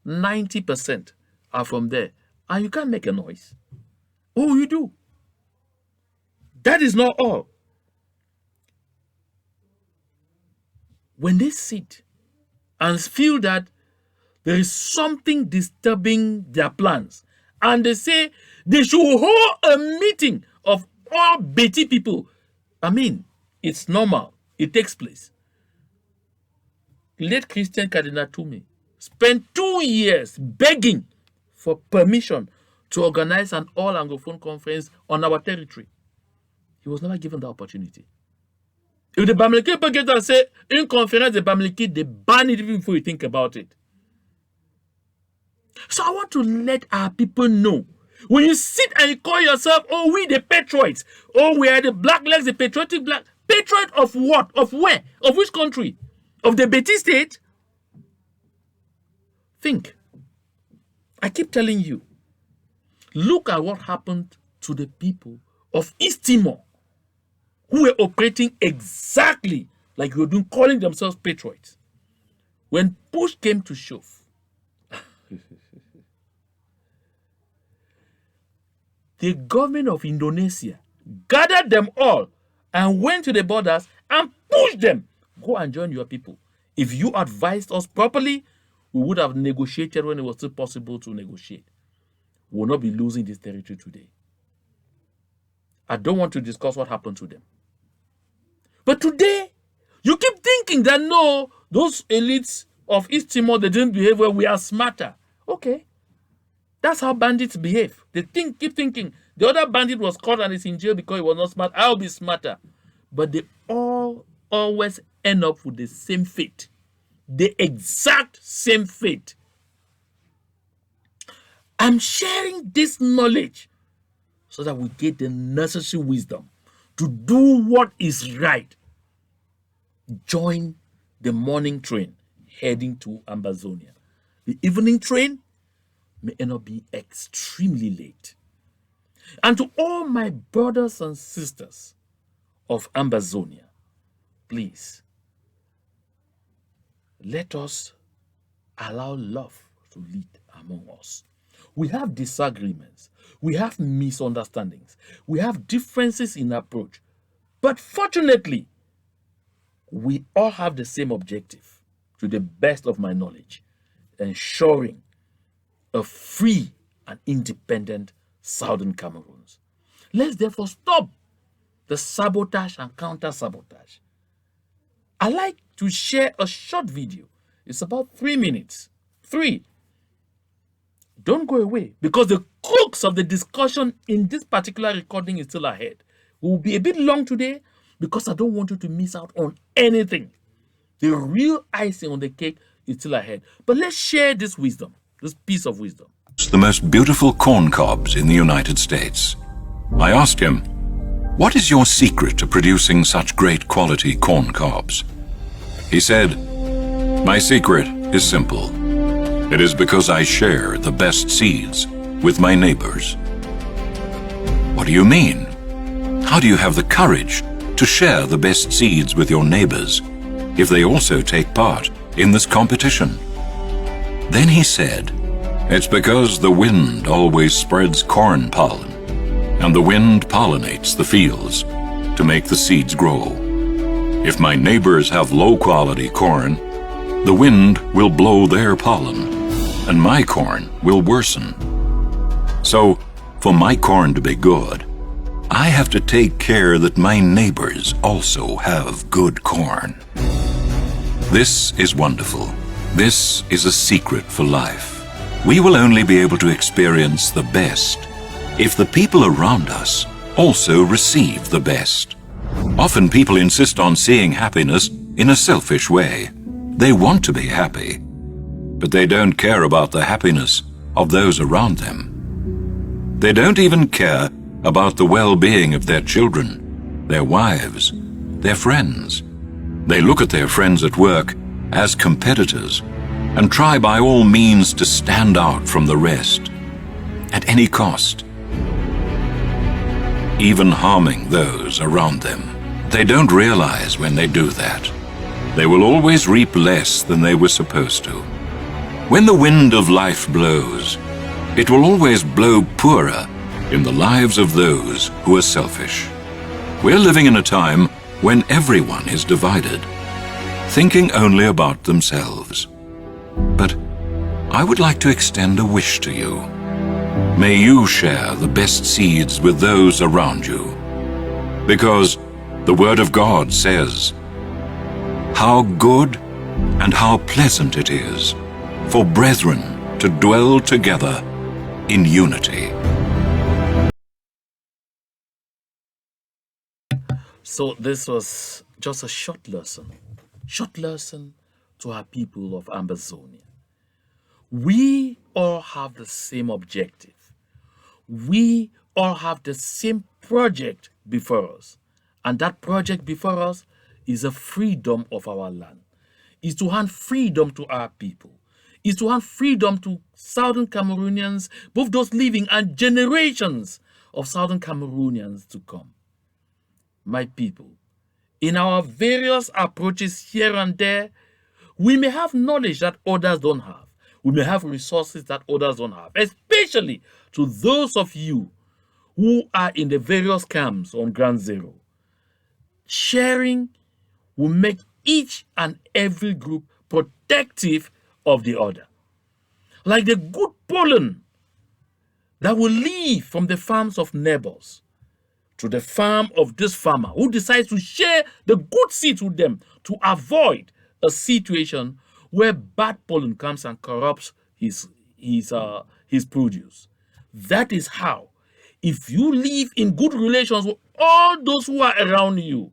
90% are from there. And you can't make a noise. Oh, you do. That is not all. When they sit and feel that there is something disturbing their plans, and they say they should hold a meeting of all Betty people, I mean, it's normal. It takes place. Late Christian Cardinal Toomey spent 2 years begging for permission to organize an all-Anglophone conference on our territory. He was never given the opportunity. If the Bamileke people get and say, in conference, the Bamileke, they ban it even before you think about it. So I want to let our people know, when you sit and you call yourself, oh, we the patriots, oh, we are the black legs, the patriotic black, patriot of what? Of where? Of which country? Of the Betty state? Think. I keep telling you, look at what happened to the people of East Timor, who were operating exactly like you were doing, calling themselves patriots. When push came to shove, the government of Indonesia gathered them all and went to the borders and pushed them. Go and join your people. If you advised us properly, we would have negotiated when it was still possible to negotiate. will not be losing this territory today. I don't want to discuss what happened to them. But today, you keep thinking that no, those elites of East Timor, they didn't behave well, we are smarter. Okay. That's how bandits behave. They keep thinking the other bandit was caught and is in jail because he was not smart. I'll be smarter. But they all always end up with the same fate. The exact same fate. I'm sharing this knowledge so that we get the necessary wisdom to do what is right. Join the morning train heading to Ambazonia. The evening train may end up being extremely late. And to all my brothers and sisters of Ambazonia, please, let us allow love to lead among us. We have disagreements. We have misunderstandings. We have differences in approach. But fortunately, we all have the same objective, to the best of my knowledge, ensuring a free and independent Southern Cameroons. Let's therefore stop the sabotage and counter-sabotage. I like to share a short video. It's about 3 minutes. 3. Don't go away, because the crux of the discussion in this particular recording is still ahead. We will be a bit long today because I don't want you to miss out on anything. The real icing on the cake is still ahead. But let's share this wisdom, this piece of wisdom. The most beautiful corn cobs in the United States. I asked him, "What is your secret to producing such great quality corn cobs?" He said, "My secret is simple. It is because I share the best seeds with my neighbors." What do you mean? How do you have the courage to share the best seeds with your neighbors if they also take part in this competition? Then he said, "It's because the wind always spreads corn pollen, and the wind pollinates the fields to make the seeds grow. If my neighbors have low-quality corn, the wind will blow their pollen, and my corn will worsen. So, for my corn to be good, I have to take care that my neighbors also have good corn." This is wonderful. This is a secret for life. We will only be able to experience the best if the people around us also receive the best. Often people insist on seeing happiness in a selfish way. They want to be happy, but they don't care about the happiness of those around them. They don't even care about the well-being of their children, their wives, their friends. They look at their friends at work as competitors and try by all means to stand out from the rest, at any cost, even harming those around them. They don't realize when they do that, they will always reap less than they were supposed to. When the wind of life blows, it will always blow poorer in the lives of those who are selfish. We're living in a time when everyone is divided, thinking only about themselves. But I would like to extend a wish to you. May you share the best seeds with those around you, because the Word of God says, "How good and how pleasant it is for brethren to dwell together in unity." So this was just a short lesson to our people of Ambazonia. We all have the same objective. We all have the same project before us. And that project before us is a freedom of our land. Is to hand freedom to our people. Is to hand freedom to Southern Cameroonians, both those living and generations of Southern Cameroonians to come. My people, in our various approaches here and there, we may have knowledge that others don't have. We may have resources that others don't have, especially to those of you who are in the various camps on Ground Zero. Sharing will make each and every group protective of the other. Like the good pollen that will leave from the farms of neighbors to the farm of this farmer who decides to share the good seeds with them to avoid a situation where bad pollen comes and corrupts his produce. That is how, if you live in good relations with all those who are around you,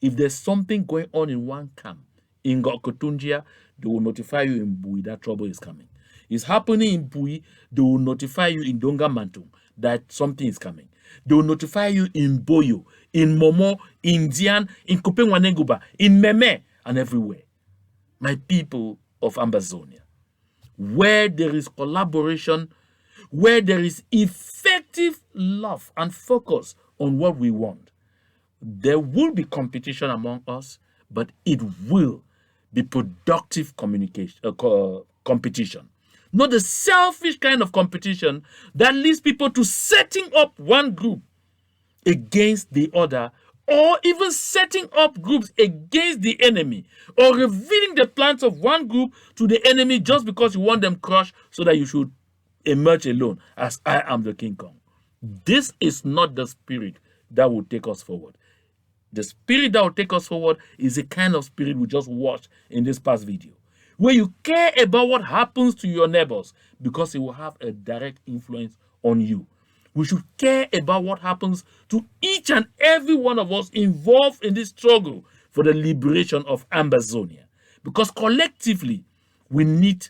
if there's something going on in one camp, in Gokotunjia, they will notify you in Bui that trouble is coming. It's happening in Bui, they will notify you in Donga Mantung that something is coming. They will notify you in Boyo, in Momo, in Dian, in Kupengwanenguba, in Meme, and everywhere. My people of Ambazonia, where there is collaboration, where there is effective love and focus on what we want, there will be competition among us, but it will be productive competition. Not the selfish kind of competition that leads people to setting up one group against the other, or even setting up groups against the enemy, or revealing the plans of one group to the enemy just because you want them crushed so that you should emerge alone as I am the King Kong. This is not the spirit that will take us forward. The spirit that will take us forward is the kind of spirit we just watched in this past video, where you care about what happens to your neighbors because it will have a direct influence on you. We should care about what happens to each and every one of us involved in this struggle for the liberation of Ambazonia, because collectively we need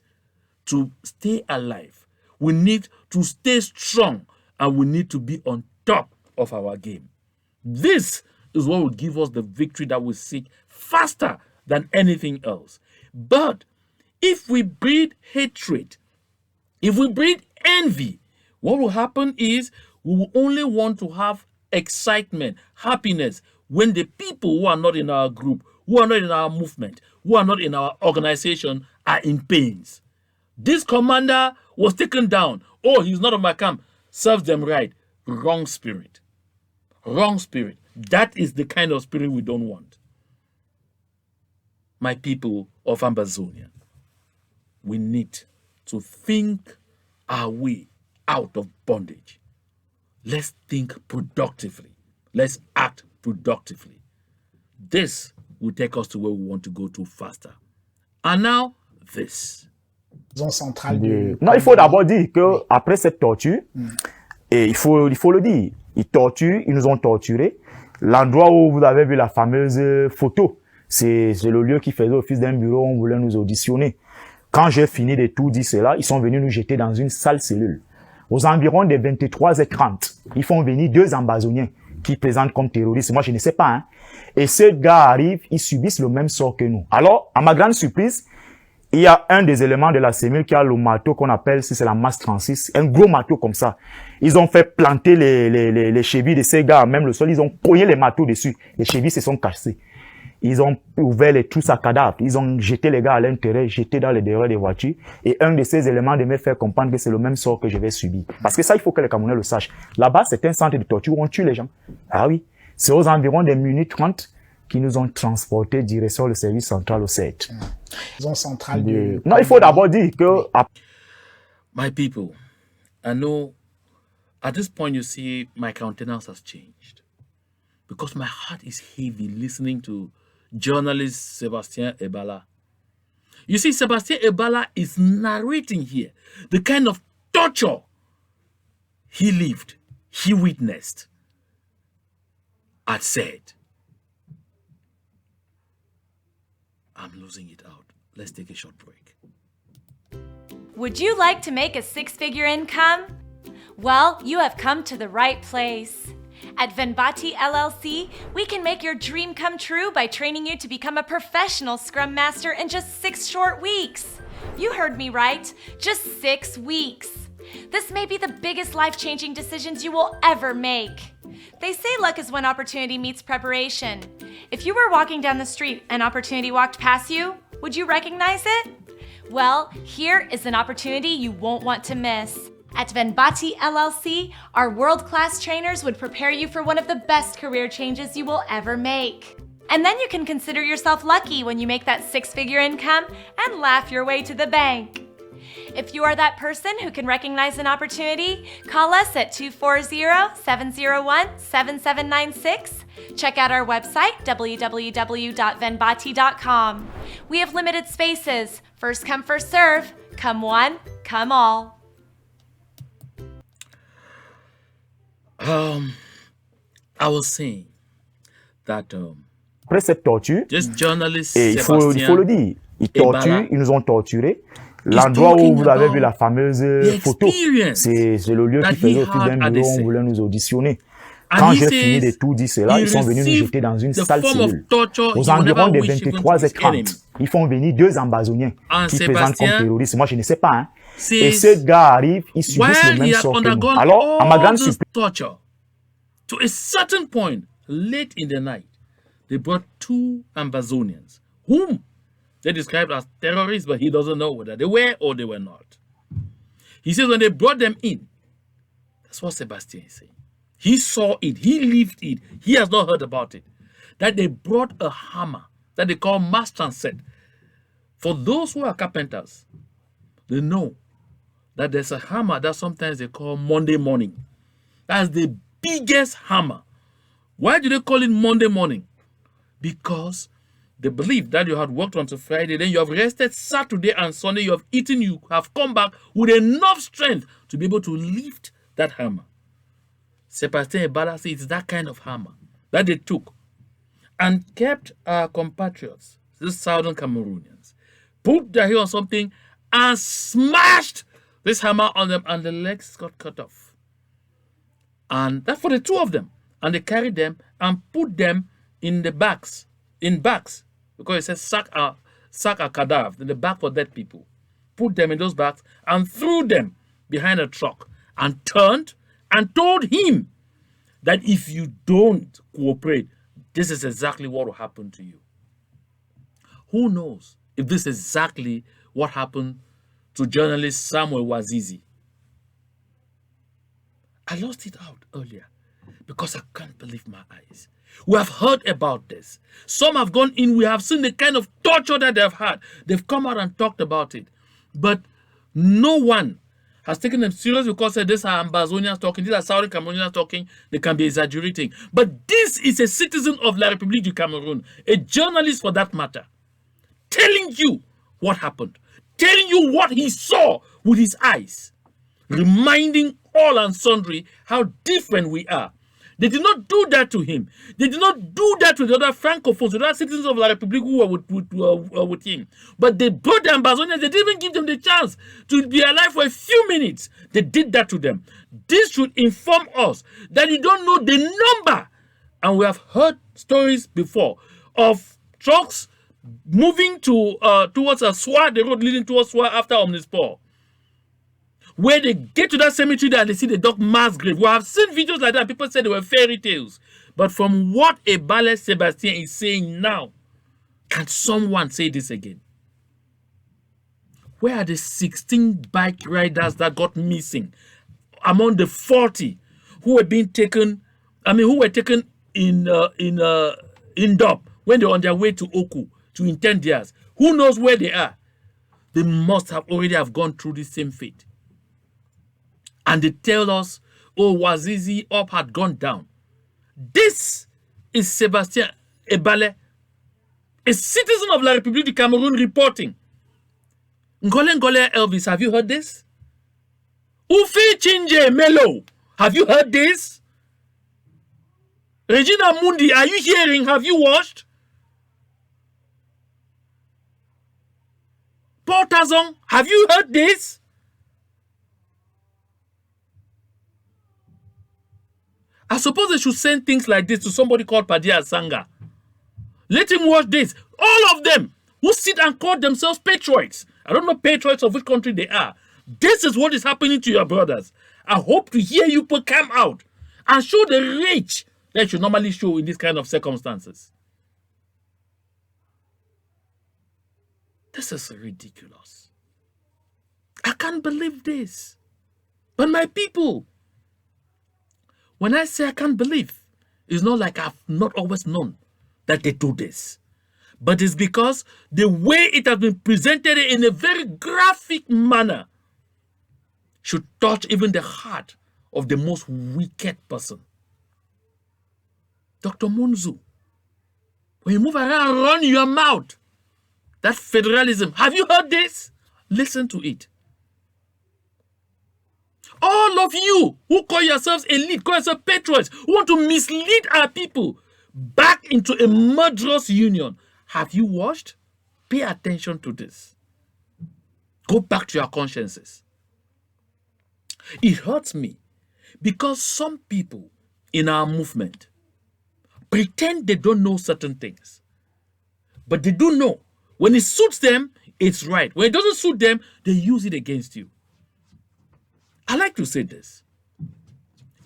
to stay alive, we need to stay strong, and we need to be on top of our game. This is what will give us the victory that we seek faster than anything else. But if we breed hatred, if we breed envy, what will happen is we will only want to have excitement, happiness, when the people who are not in our group, who are not in our movement, who are not in our organization are in pains. This commander was taken down. Oh, he's not on my camp. Serves them right. Wrong spirit. Wrong spirit. That is the kind of spirit we don't want. My people of Ambazonia, we need to think our way out of bondage. Let's think productively. Let's act productively. This will take us to where we want to go to faster. And now, this. Non, il faut d'abord dire que après cette torture, et il faut le dire, ils nous ont torturés. L'endroit où vous avez vu la fameuse photo, c'est le lieu qui faisait office d'un bureau où on voulait nous auditionner. Quand j'ai fini de tout dire cela, ils sont venus nous jeter dans une sale cellule. Aux environs des 23h30, ils font venir 2 Ambazoniens qui présentent comme terroristes. Moi, je ne sais pas. Hein. Et ces gars arrivent, ils subissent le même sort que nous. Alors, à ma grande surprise, il y a un des éléments de la cellule qui a le marteau qu'on appelle, si c'est la masse 36, un gros marteau comme ça. Ils ont fait planter les chevilles de ces gars, même le sol, ils ont cogné les marteaux dessus. Les chevilles se sont cassées. Ils ont ouvert les trousses à cadavres. Ils ont jeté les gars à l'intérieur, jeté dans les derrière des voitures. Et un de ces éléments de me faire comprendre que c'est le même sort que je vais subir. Parce que ça, il faut que les Camerounais le sachent. Là-bas, c'est un centre de torture où on tue les gens. Ah oui. C'est aux environs des minutes 30 qui nous ont transportés direction le service central au 7. Non, il faut d'abord dire que... My people, I know at this point you see my countenance has changed. Because my heart is heavy listening to journalist Sebastien Ebala. You see, Sebastien Ebala is narrating here the kind of torture he lived, he witnessed at said. I'm losing it out. Let's take a short break. Would you like to make a 6-figure income? Well, you have come to the right place. At Venbati LLC, we can make your dream come true by training you to become a professional Scrum Master in just 6 short weeks. You heard me right, just 6 weeks. This may be the biggest life-changing decisions you will ever make. They say luck is when opportunity meets preparation. If you were walking down the street and opportunity walked past you, would you recognize it? Well, here is an opportunity you won't want to miss. At Venbati LLC, our world-class trainers would prepare you for one of the best career changes you will ever make. And then you can consider yourself lucky when you make that 6-figure income and laugh your way to the bank. If you are that person who can recognize an opportunity, call us at 240-701-7796. Check out our website, www.venbati.com. We have limited spaces. First come, first serve. Come one, come all. I was saying that Après cette torture, this journalist et il faut le Sébastien dire, ils Ebala, torturent, ils nous ont torturés. L'endroit où vous avez vu la fameuse the photo, experience c'est le lieu that qui faisait he office had d'un at the bureau, on scene. voulait nous auditionner. And Quand he j'ai fini de says tout dire cela, he ils sont venus nous received jeter dans une the salle form of cellule. torture Aux he would environs never des wish even to 23h30, his ils font venir 2 Ambazoniens And qui présentent comme Sébastien terroristes. Moi, je ne sais pas. Hein. says, Et ces gars arrivent, ils subissent le while même he had sort que nous. undergone Alors, à ma all grande this surprise, torture, to a certain point, late in the night, they brought 2 Ambazonians, whom they described as terrorists, but he doesn't know whether they were or they were not. He says when they brought them in, that's what Sebastian is saying. He saw it, he lived it, he has not heard about it. That they brought a hammer that they call mass transit. For those who are carpenters, they know that there's a hammer that sometimes they call Monday morning. That's the biggest hammer. Why do they call it Monday morning? Because they believe that you had worked until Friday, then you have rested Saturday and Sunday, you have eaten, you have come back with enough strength to be able to lift that hammer. Sebastien Ebala says it's that kind of hammer that they took and kept our compatriots, the southern Cameroonians, put their heel on something and smashed this hammer on them, and the legs got cut off. And that's for the 2 of them. And they carried them and put them in the bags, because it says sack a cadaver, in the bag for dead people. Put them in those bags and threw them behind a truck and turned and told him that if you don't cooperate, this is exactly what will happen to you. Who knows if this is exactly what happened to journalist Samuel Wazizi? I lost it out earlier because I can't believe my eyes. We have heard about this. Some have gone in. We have seen the kind of torture that they've had. They've come out and talked about it. But no one has taken them serious because these are Ambazonians talking, these are Southern Cameroonians talking, they can be exaggerating. But this is a citizen of La République du Cameroun, a journalist for that matter, telling you what happened, telling you what he saw with his eyes, reminding all and sundry how different we are. They did not do that to him. They did not do that to the other Francophones, the other citizens of La République who were with him. But they brought the Ambazonians. They didn't even give them the chance to be alive for a few minutes. They did that to them. This should inform us that you don't know the number. And we have heard stories before of trucks moving towards a Soir, the road leading towards Soir after Omnisport, where they get to that cemetery there and they see the dog mass grave. We have seen videos like that. People said they were fairy tales. But from what Ebale Sebastien is saying now, can someone say this again? Where are the 16 bike riders that got missing among the 40 who were being taken? Who were taken in Dop when they were on their way to Oku to intend theirs? Who knows where they are? They must have already have gone through the same fate. And they tell us, oh, Wazizi up had gone down. This is Sebastien Ebale, a citizen of La République du Cameroun, reporting. Ngole Ngole Elvis, have you heard this? Ufi Chinje Melo, have you heard this? Regina Mundi, are you hearing? Have you watched? Paul Tazon, have you heard this? I suppose they should send things like this to somebody called Padia Sanga. Let him watch this. All of them who sit and call themselves patriots. I don't know patriots of which country they are. This is what is happening to your brothers. I hope to hear you people come out and show the rage that you normally show in these kind of circumstances. This is ridiculous. I can't believe this. But my people, when I say I can't believe, it's not like I've not always known that they do this. but it's because the way it has been presented in a very graphic manner should touch even the heart of the most wicked person. Dr. Munzu, when you move around, run your mouth. That federalism, have you heard this? Listen to it. All of you who call yourselves elite, call yourselves patriots, who want to mislead our people back into a murderous union, have you watched? Pay attention to this. Go back to your consciences. It hurts me because some people in our movement pretend they don't know certain things. But they do know. When it suits them, it's right. When it doesn't suit them, they use it against you. I like to say this.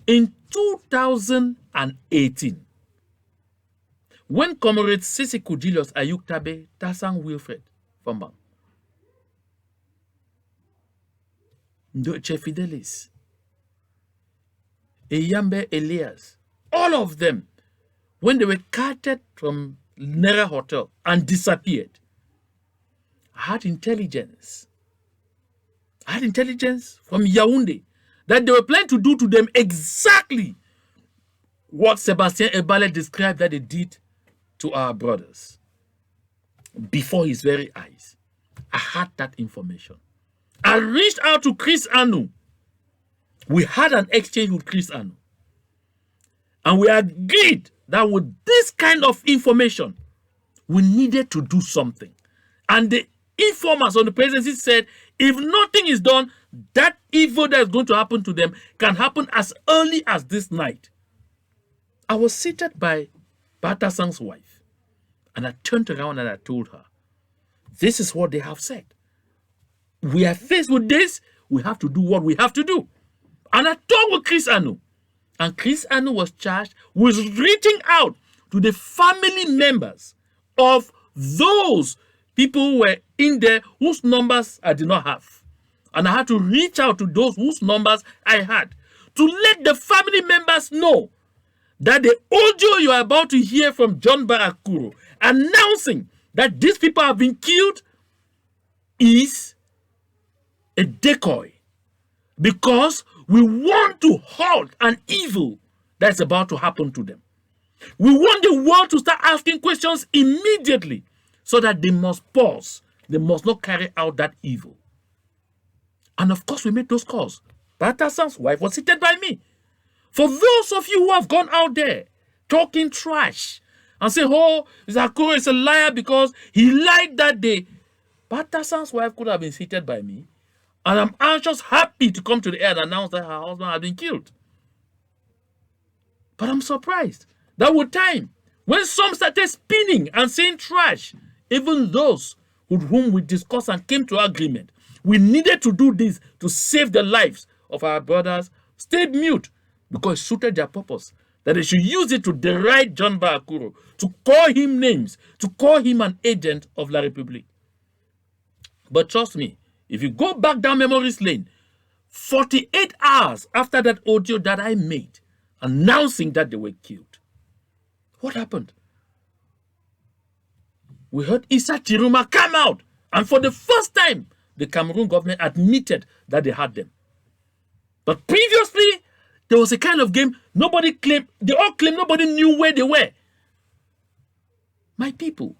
In 2018, when comrades Sisi Kudilios Ayuktabe, Tasang Wilfred Fambang, Ndoche Fidelis, Eyambe Elias, all of them, when they were carted from Nera Hotel and disappeared, I had intelligence from Yaoundé that they were planning to do to them exactly what Sebastien Ebale described that they did to our brothers before his very eyes. I had that information. I reached out to Chris Anu. We had an exchange with Chris Anu. And we agreed that with this kind of information, we needed to do something. And the informers on the presidency said, if nothing is done, that evil that is going to happen to them can happen as early as this night. I was seated by Batasang's wife, and I turned around and I told her, this is what they have said. We are faced with this, we have to do what we have to do. And I talked with Chris Anu, and Chris Anu was charged with reaching out to the family members of those people who were in there whose numbers I did not have. And I had to reach out to those whose numbers I had to let the family members know that the audio you are about to hear from John Barakuro announcing that these people have been killed is a decoy, because we want to halt an evil that's about to happen to them. We want the world to start asking questions immediately so that they must pause. They must not carry out that evil. And of course, we made those calls. Batasang's wife was seated by me. For those of you who have gone out there talking trash and say, oh, Zakuro is a liar because he lied that day, Batasang's wife could have been seated by me. And I'm anxious, happy to come to the air and announce that her husband had been killed. But I'm surprised that with time, when some started spinning and saying trash, even those with whom we discussed and came to agreement, we needed to do this to save the lives of our brothers, stayed mute because it suited their purpose, that they should use it to deride John Barakuro, to call him names, to call him an agent of La Republique. But trust me, if you go back down memory's lane, 48 hours after that audio that I made, announcing that they were killed, what happened? We heard Issa Chiruma come out, and for the first time, the Cameroon government admitted that they had them. But previously, there was a kind of game, nobody claimed, they all claimed nobody knew where they were. My people,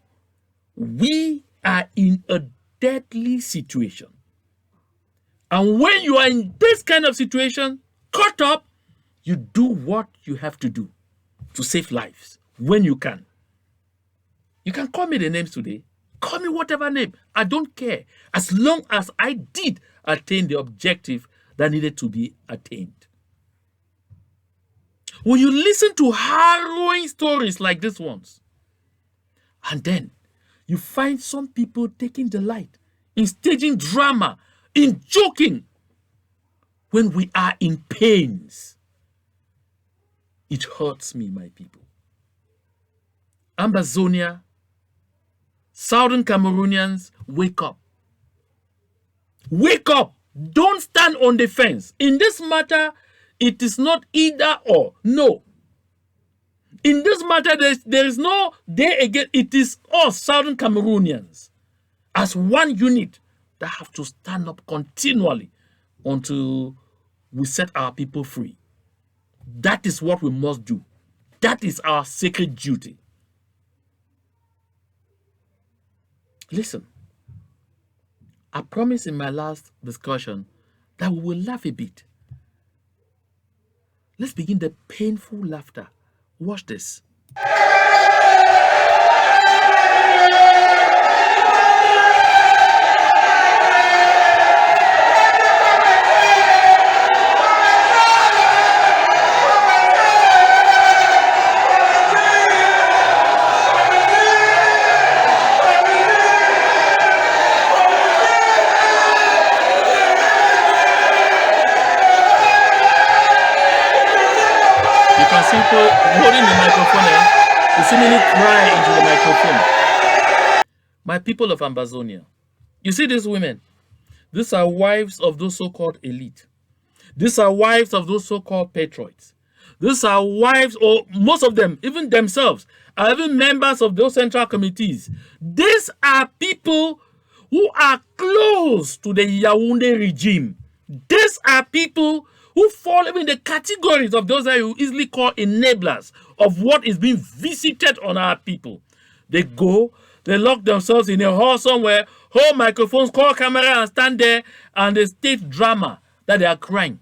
we are in a deadly situation. And when you are in this kind of situation, caught up, you do what you have to do to save lives when you can. You can call me the names today. Call me whatever name. I don't care. As long as I did attain the objective that needed to be attained. When you listen to harrowing stories like this ones, and then you find some people taking delight in staging drama, in joking, when we are in pains, it hurts me, my people. Ambazonia, Southern Cameroonians, wake up. Wake up. Don't stand on the fence. In this matter, it is not either or. No. In this matter, there is no they again. It is us, Southern Cameroonians, as one unit that have to stand up continually until we set our people free. That is what we must do. That is our sacred duty. Listen, I promised in my last discussion that we will laugh a bit. Let's begin the painful laughter. Watch this. People holding the microphone, you see me cry into the microphone. My people of Ambazonia, you see these women? These are wives of those so-called elite. These are wives of those so-called patriots. These are wives, or most of them, even themselves, are even members of those central committees. These are people who are close to the Yaoundé regime. These are people who fall in the categories of those that you easily call enablers of what is being visited on our people. They go, they lock themselves in a hall somewhere, hold microphones, call camera, and stand there, and they stage drama that they are crying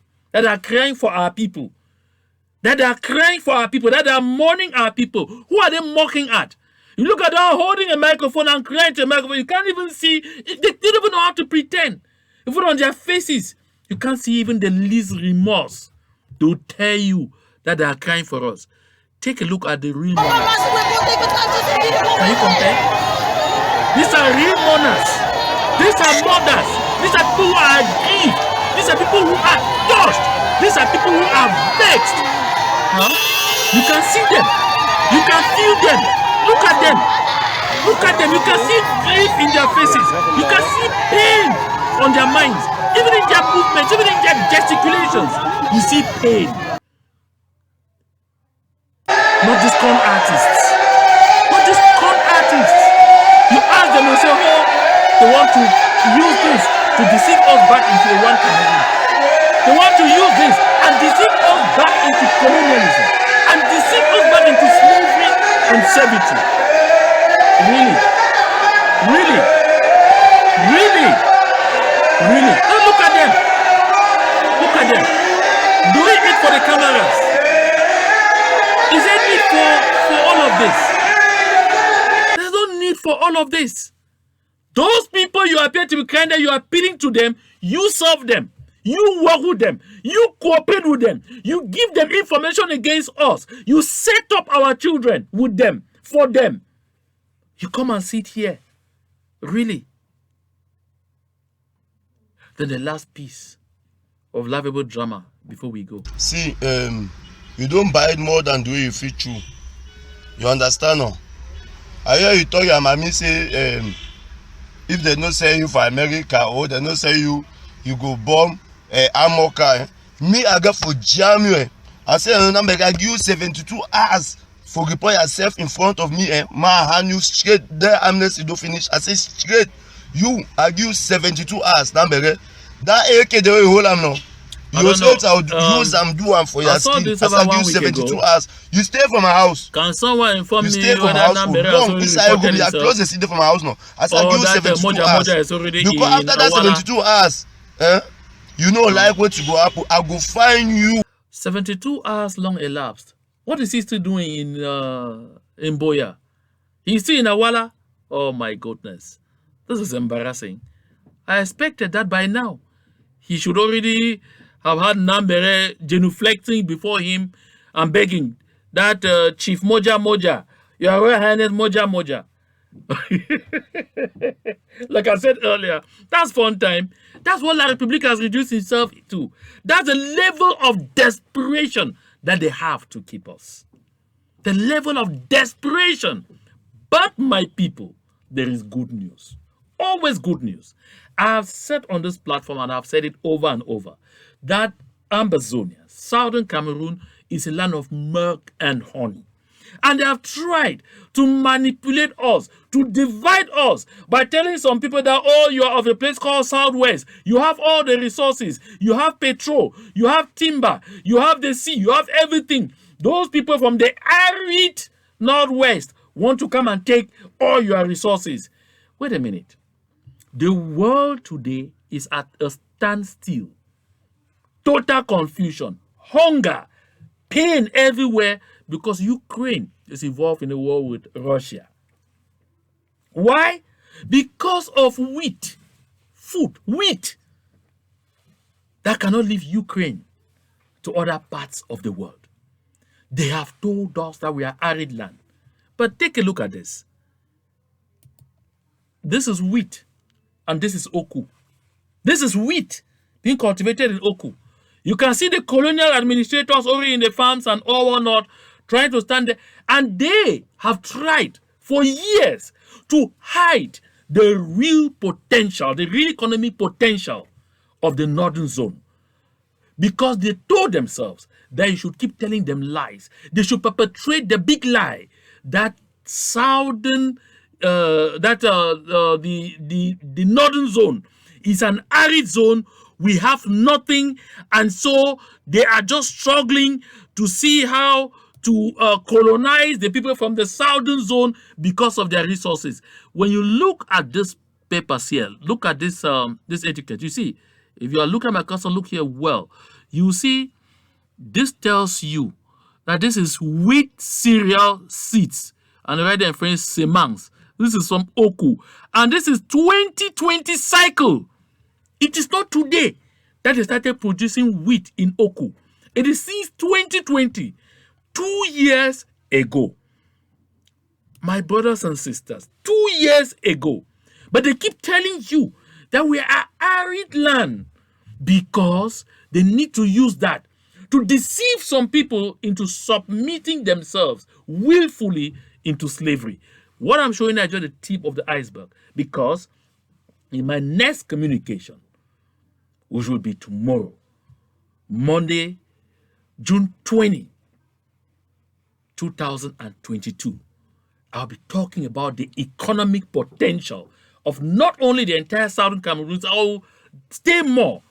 for our people, that they are crying for our people, that they are mourning our people. Who are they mocking at? You look at them holding a microphone and crying to a microphone. You can't even see, they don't even know how to pretend. Even on their faces, you can't see even the least remorse to tell you that they are crying for us. Take a look at the real mourners. Can you compare? These are real mourners. These are mothers. These are people who are grieved. These are people who are touched. These are people who are vexed. Huh? You can see them. You can feel them. Look at them. Look at them. You can see grief in their faces. You can see pain on their minds. Even in their movements, even in their gesticulations, you see pain. Not just con artists. Not just con artists. You ask them and say, oh, they want to use this to deceive us back into the one Cameroon. They want to use this and deceive us back into colonialism and deceive us back into slavery and servitude. Really? Really? Really? Really? Now look at them. Look at them. Doing it for the cameras. Is there need for all of this? There's no need for all of this. Those people you appear to be kind of, you are appealing to them, you serve them, you work with them, you cooperate with them, you give them information against us, you set up our children with them, for them. You come and sit here. Really? Then the last piece of laughable drama before we go. See, you don't buy it more than the way you feel true. You understand now? I hear you talk your mommy say, if they don't sell you for America or they don't sell you, you go bomb armor car. Me, I got for jam you. I say, I give you 72 hours for report yourself in front of me. My hand you straight there, amnesty don't finish. I say straight. I give you 72 hours. That AK the way you hold them now. You say I would use them, do them for your skin. As I give you 72 hours. You stay from my house. Can someone inform me whether long this I go be close the city from my house now. As I give you 72 hours. Because after that 72 hours, you know like what you go happen. I go find you. 72 hours long elapsed. What is he still doing in Boya? He's still in Awala? Oh my goodness. This is embarrassing. I expected that by now. He should already have had Nambere genuflecting before him and begging that Chief Moja, Your Royal Highness Moja. Like I said earlier, that's fun time. That's what La Republique has reduced itself to. That's the level of desperation that they have to keep us. The level of desperation. But my people, there is good news. Always good news. I have said on this platform, and I've said it over and over, that Ambazonia, Southern Cameroon, is a land of milk and honey. And they have tried to manipulate us, to divide us by telling some people that, oh, you are of a place called Southwest. You have all the resources. You have petrol. You have timber. You have the sea. You have everything. Those people from the arid Northwest want to come and take all your resources. Wait a minute. The world today is at a standstill. Total confusion, hunger, pain everywhere because Ukraine is involved in a war with Russia. Why? Because of wheat, food, wheat that cannot leave Ukraine to other parts of the world. They have told us that we are arid land. But take a look at this. This is wheat and this is oku. This is wheat being cultivated in oku. You can see the colonial administrators already in the farms and all whatnot trying to stand there. And they have tried for years to hide the real potential, the real economic potential of the northern zone. Because they told themselves that you should keep telling them lies. They should perpetrate the big lie that southern, the northern zone is an arid zone. We have nothing, and so they are just struggling to see how to colonize the people from the southern zone because of their resources. When you look at this papers here, look at this this etiquette. You see, if you are looking at my cursor, look here well. You see, this tells you that this is wheat cereal seeds, and right there in French, semangs. This is from oku, and this is 2020 cycle. It is not today that they started producing wheat in oku. It is since 2020, 2 years ago. My brothers and sisters, 2 years ago. But they keep telling you that we are arid land because they need to use that to deceive some people into submitting themselves willfully into slavery. What I'm showing is just the tip of the iceberg, because in my next communication, which will be tomorrow, Monday, June 20, 2022, I'll be talking about the economic potential of not only the entire southern Cameroon, I'll stay more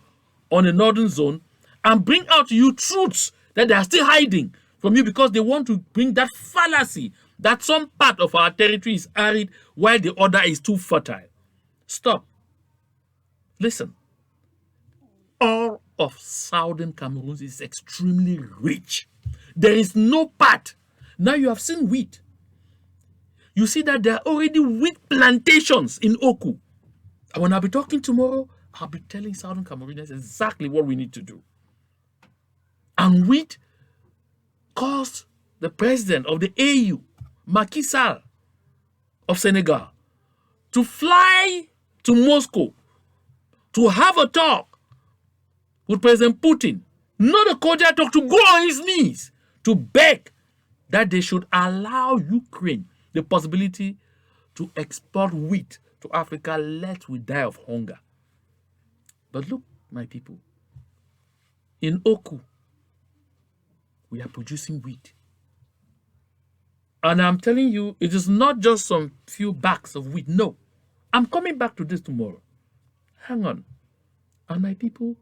on the northern zone and bring out to you truths that they are still hiding from you because they want to bring that fallacy that some part of our territory is arid while the other is too fertile. Stop. Listen. All of southern Cameroon is extremely rich. There is no part. Now you have seen wheat. You see that there are already wheat plantations in Oku. And when I'll be talking tomorrow, I'll be telling southern Cameroonians exactly what we need to do. And wheat caused the president of the AU, Macky Sall of Senegal, to fly to Moscow to have a talk with President Putin, not a cordial talk, to go on his knees to beg that they should allow Ukraine the possibility to export wheat to Africa, lest we die of hunger. But look, my people, in Oku, we are producing wheat. And I'm telling you, it is not just some few bags of wheat. No, I'm coming back to this tomorrow. Hang on. And my people,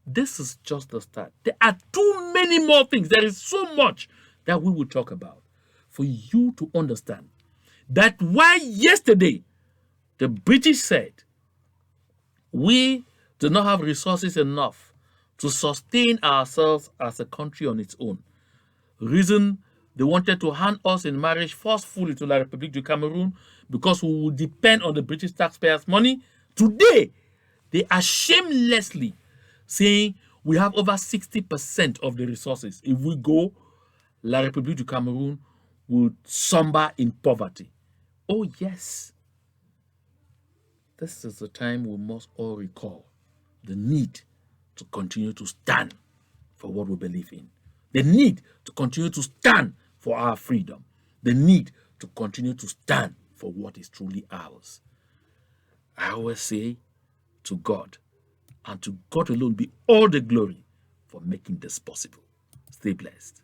this is just the start. There are too many more things. There is so much that we will talk about for you to understand that why yesterday the British said we do not have resources enough to sustain ourselves as a country on its own. Reason they wanted to hand us in marriage forcefully to La Republique du Cameroun because we would depend on the British taxpayers' money. Today, they are shamelessly saying we have over 60% of the resources. If we go, La Republique du Cameroun would slumber in poverty. Oh yes. This is the time we must all recall the need to continue to stand for what we believe in. The need to continue to stand for our freedom. The need to continue to stand for what is truly ours. I always say to God, and to God alone be all the glory for making this possible. Stay blessed.